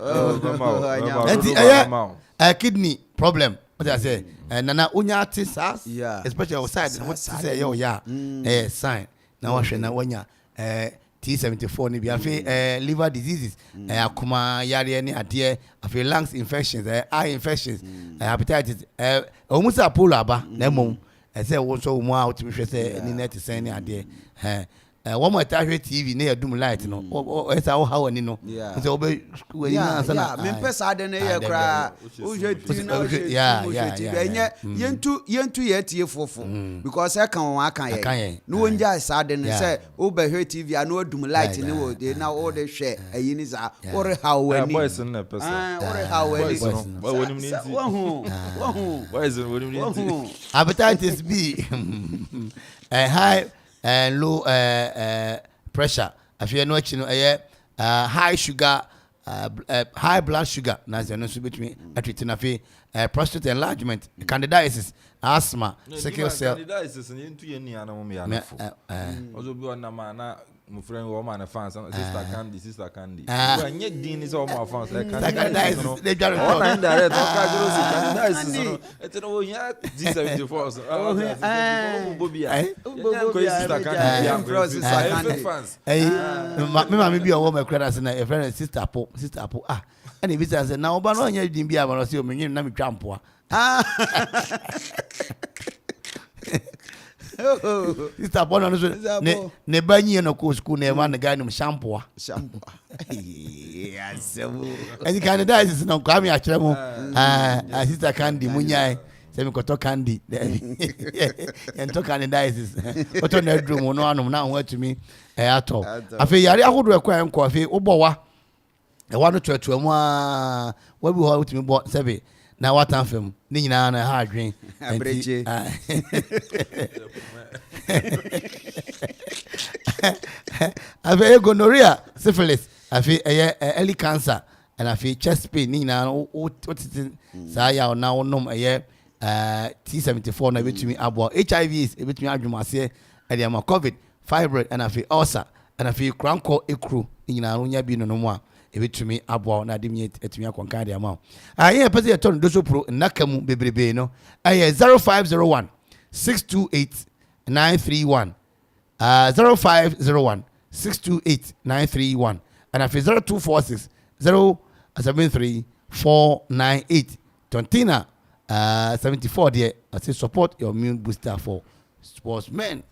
kidney problem what I say nana unya tisas especially outside what say yo sign na wa hwe na wanya T74 ni bi afi liver diseases akoma yare ni ade afi lungs infections eye infections hepatitis omusa polo aba na mom say wo so mu a otimi hwe say ni net sen ni ade one more TV near doom light no as our how and no so be me pesa de na ye kra o hwe ti na o hwe ti be yentu ye tie fofo because e kan won akan ye no wonja sa de ne say o be hwe TV na o dum light ne wo de na o de hwe ayi ni za o re ha wani boys na pesa o re ha wani wonim ni ti wo boys wonim ni ti hepatitis B high and low pressure. I feel no actually high sugar, high blood sugar. Nas no between prostate enlargement, candidiasis, asthma, sickle cell. Candidiasis into any animal. Also, be one man. My friend, woman, a fan, sister Candy. And yet, Dean is all my fans. Like candidiasis, they got it. Candidiasis, it's an old year, D74. Maybe a woman credits and a friend, sister Pope. And if it's a now, but on your DB, I want to see me, name Champo. Sister Paul ne banyi no ko school na ma na guy no shampoo yes and candidiasis no kwa me a kire mo sister Candy munyai se me koto Candy en to candidiasis oto na drum no anom na ho atumi ato afi yare ahodo ekwa enko afi obowa e wa no tuatu mu a wa bi ho atumi bo sebe na watan fam ni nyina na ha adwen abreje afi gonorrhea syphilis afi early cancer and afi chest pain ni nyina what sa ya na onom T74 na betumi abo HIV betumi adwumase e dey ma covid fibroid and afi ulcer and afi cranko ekru ni nyina nya bi no mo a ebetumi abo na adimi etumi akonka de ama aye pese ye ton doso pro nakamu bebrebe no aye 0501 628 931 0501 628 931 and afi 0246 073 498 Tontina 74 there I say support your immune booster for sportsmen.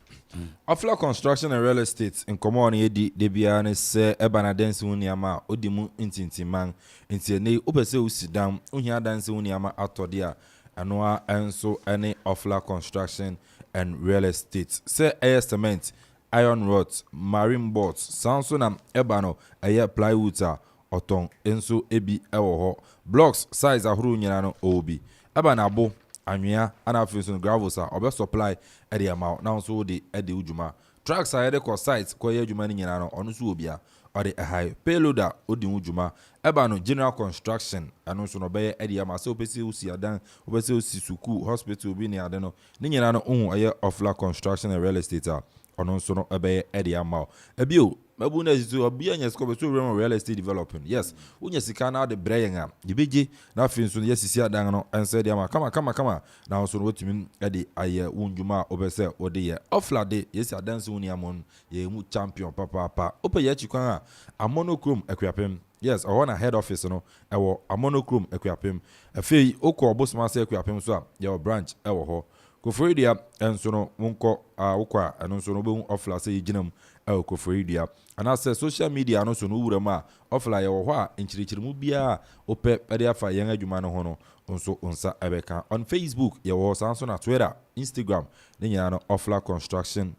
Afla construction and real estate in common edi de bia ne se ebana dance uniama odimu intintiman intie ne opese usidam ohia dance uniama atodia anoa enso ene Afla construction and real estate se cement iron rods marine boards sansona ebano eye plywood oton enso ebi ewo ho blocks size ahuru nyina no obi ebana abo anwea anafiso gravels obe supply edi ama na so de edi ujuma trucks are the site ko ye ujuma ni nyina no onu so obia odi a high payloader odi ujuma eba no general construction anu so no be edi ama so opese usi adan opese usi suku hospital bi ni ade no ni nyina no ohun aye Afla construction and real estate onu so no ebe edi ama ebio mabu na zitu obia nya sko be so real estate developing yes unya sika na de breyen a dibeje na afin so yes sisi adan no ense de ama kama na so no wetumi edi aye unjuma obese ode ye Afla de yes adan so uni amon ye mu champion papa ope ye chikwan a monochrome Akuapem yes I want a head office no ewo a monochrome Akuapem afei okọ obosma se Akuapem so a ye branch ewo ho Koforidia enso no wonko wokwa eno so no be Afla se yiginam Koforidia anase social media no so no wura ma Afla ye wo ho a enchirichirimu bia ope ede afa yen adwuma no ho no nso onsa ebeka on Facebook ye wo sanso na Twitter Instagram ne nyina no Afla construction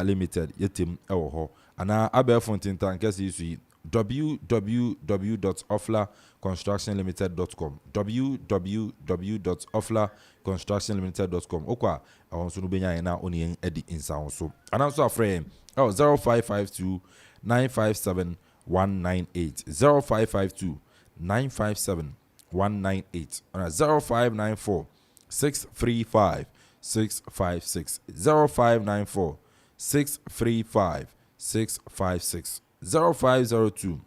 limited yetim ewo ho ana abefo tintan kesi isu www.aflaconstructionlimited.com www.aflaconstructionlimited.com okwa awonso no benya na oni edi insa so ananso afrem 0552 957 198 0552 957 198 and 0594 635 656 0594 635 656 0502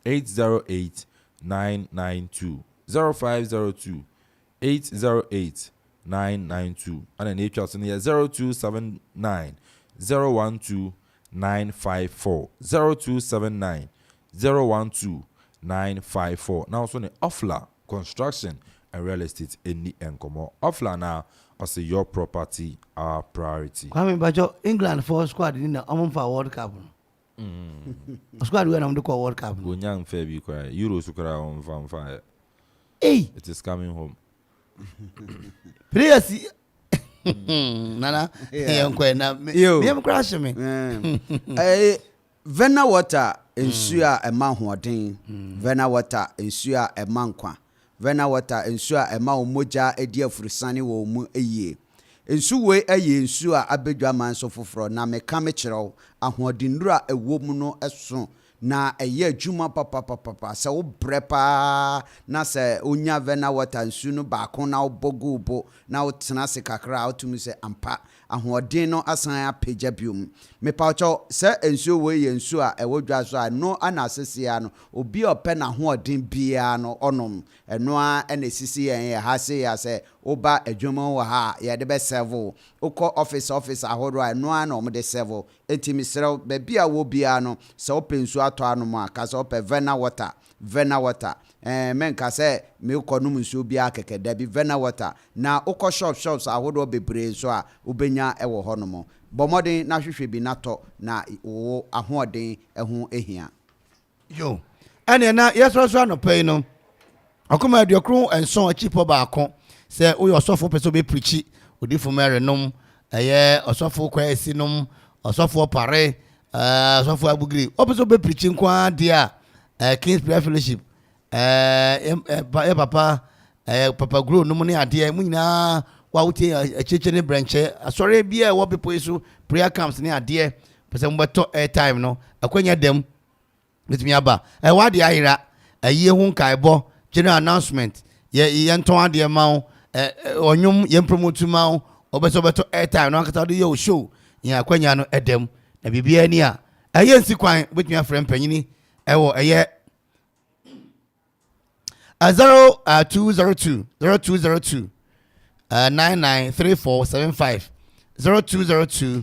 808 992 0502 808 992 and then nature so near 0279 012 954 0279 012 954 now so ne Afla construction and real estate any enkomo Afla na Because your property our priority. Kwame Bajo, England for squad in the Amanfo World Cup. Squad when I'm the World Cup. Go young fair be quiet. Euros on fire. Hey, it is coming home. Players, Nana, yo, me am crashing me. Vena water ensure a man hoden. Vena water ensure a man kwa. Vena water ensure a man moja a dear frusani wo mu a ye. Ensu we a ye ensure a bedwa man so fufro na me kamechero a hodinra a womuno eson. Na eye juma papa se wo brepa na se onya vena water nsu no ba kon na obogu bo na wo tena se kakra otumi se ampa ahoden no asan apagya biom me paucho se ensu we ye nsu a ewodwa so a no ana asese no obi ope na hoden bia no onom eno a na sisi yen ha se ya se oba adwuma wo ha ye de be serve ukọ office ahodo a eno a na omde serve entimi srew be bia wo bia no se opensu ato anum a ka se ope vena water men ka se me ukọ num nsu bia keke da bi vena water na ukọ shops ahodo bebre so a ubenya ewo honom bomodin na hwehwe bi nato na wo ahoden ehu ehia yo ene na yesro no pay no akoma aduokro enson achipo baako se wo yosofo peso be preachi odifo mere nom eye osofo kwesi nom osofo pare osofo abugiri opeso be preachi kwa dia King's Prayer Fellowship papa grow nom ne ade mu nyina wa wote acheche ne branche asore bia wo people isu prayer camps ne ade pese mbeto airtime no akwanya dem bitimi aba wa de ahira aye hu nkaibo general announcement ye nton ade ma onyum ye promote ma obeso beto airtime no akata de yo show ya akwanya no edem na bibia ni a aye nsi kwan bitimi afre mpanyini ewo aye 0202 993475 0202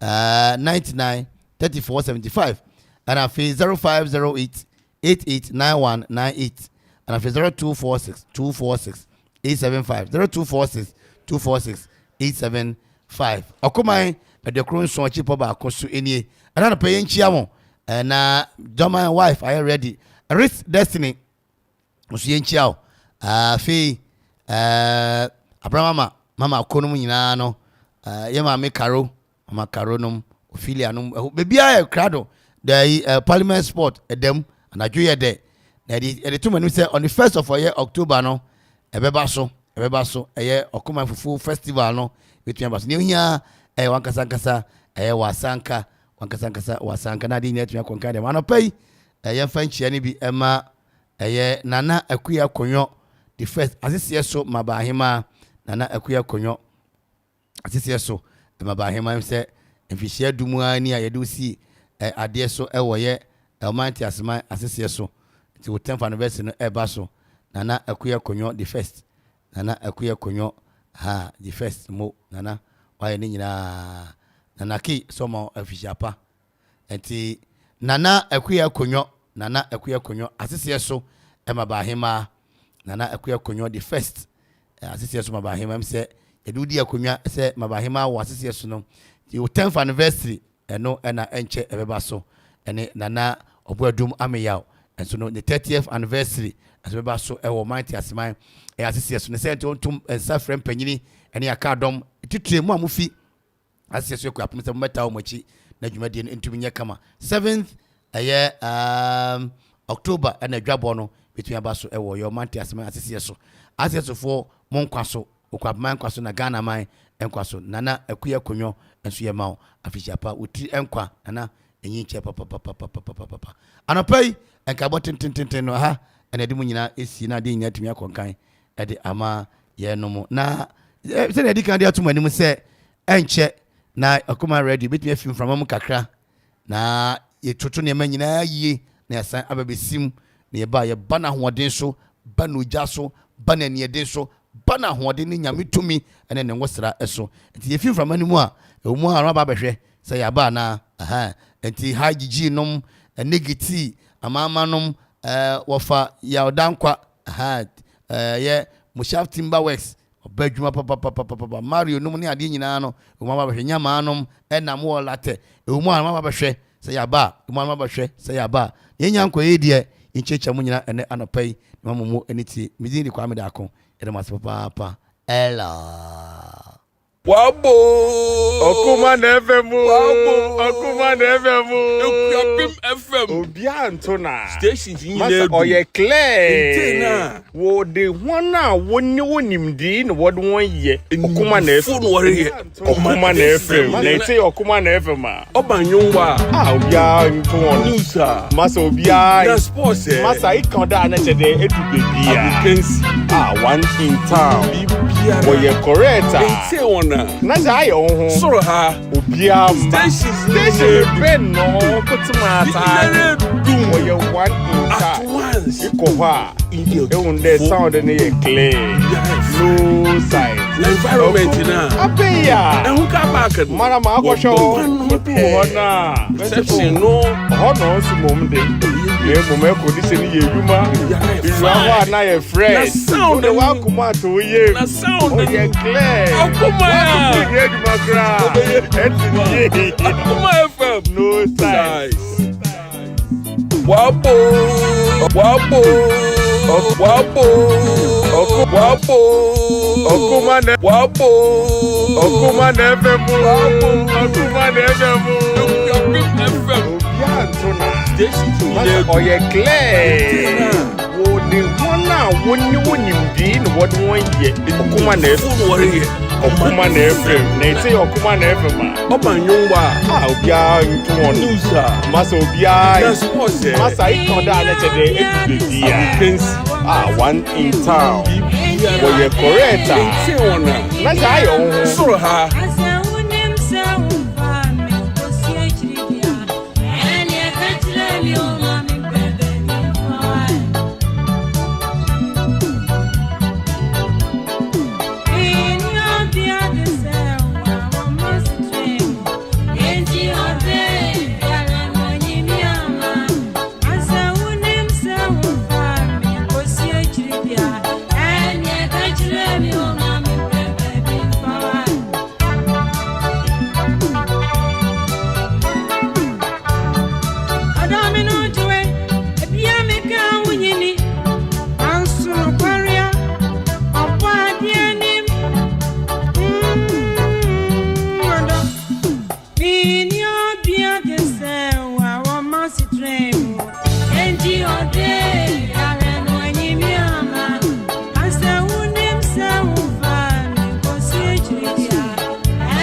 993475 and afi 0508 889198 and afi 0246 246 875 0246 246 875 Okoman adekron so chipo ba akoso enie ana pa yenchia mo na German wife are ready Rich Destiny musu yenchia afi Abraham mama konom nyina no ye mama Caro nom Ophelia nom bebia e krado the parliament sport edem anadwo ye de na the two manu say on the 1st of October no ebeba so eye Okoman fufu festival no between bas ne hia wankasa wasanka na di net konka de manopai eye fanchia ne bi ema eye Nana Akuya Konyo the first asisi so mabahima Nana Akuya Konyo asisi so mabahima se mfihia dumu ani ayedu si ade so ewoye elmanti asman asisi so ti 10th anniversary no eba so Nana Akuya Konyo the first Nana Akuya Konyo the first mo Nana waye ni nyina Nana ki so mo afihia pa enti Nana Akuya Konyo asisi so mabahima Nana Akuya Konyo the first asisi so mabahima se edudi akonwa se mabahima wa asisi so no the 10th anniversary eno na enche ebeba so ene Nana Obuadum ameyaw enso no the 30th anniversary asebeba so ewo mighty asman asisi so ne se tontum safrem panyini ene akadom titire mu amufi asisi so ko apem se meta o machi na dwumade ntumi nya kama 7th October ene dwabo no between abaso ewo yo mighty asman asisi so for monkwaso okwaman kwaso na Ghana man enkwaso Nana Akuya Konyo enso ye mawo afishapa uti enkwa Nana enyi che papa anapai enka botintintin no ha enedi mu nyina esi na de nya tumi akonkan ede ama ye no mu na se na edikan de atumani mu se enche na Okoman ready betumi film from am kakra na ye toto ne manyina yie na yasan ababesim na ye ba ye bana hoden so bana ogya so bana nieden so bana hoden ni nyame tumi ene ne ngosra eso nti ye film from animu a emu a ba behwe se ya ba na nti hagigi nom negati amama nom wofa ya odankwa ye mushaf timber works Bedjuma papa Mario no money adi nyina no mama ba hwenya maanom na mo latte e mo mama ba hwe se ya ba mama ba hwe se ya ba yenya nkoye die inchecha mo nyina ene anopai mama mo eniti midin di kwa me da ko e ma papa ella Wabo Okoman FM Okoman FM Akuffo FM Obia Antona stations nyina oye clear wo de hwana woni wonimdi na wode won ye Okoman FM Okoman FM na ite Okoman FM obanyowa obia Antona news masa obia na sports masa ikonda na chede edubebia one in town wo ye correct na jai ohun soro ha obia station ben no kutumata dum oye one at once ikowa ehun the sound na ye clear no side environment na abeya ehun ka back mara ma akosho ona perception no hono su momde ye mome condition ye yuma iwa na ye fresh sound the wa kuma to ye na sound ye clear Akuma FM no size. Wabo Okoman FM Obia Antona station oye clear wo de hona woni mdi no wode won ye Okoman FM Okoman FM na ite Okoman FM obanyowa obia Antona news masa obia na sports masa ikonda na chede edubebia one in town wo ye correct na jai ohun soro ha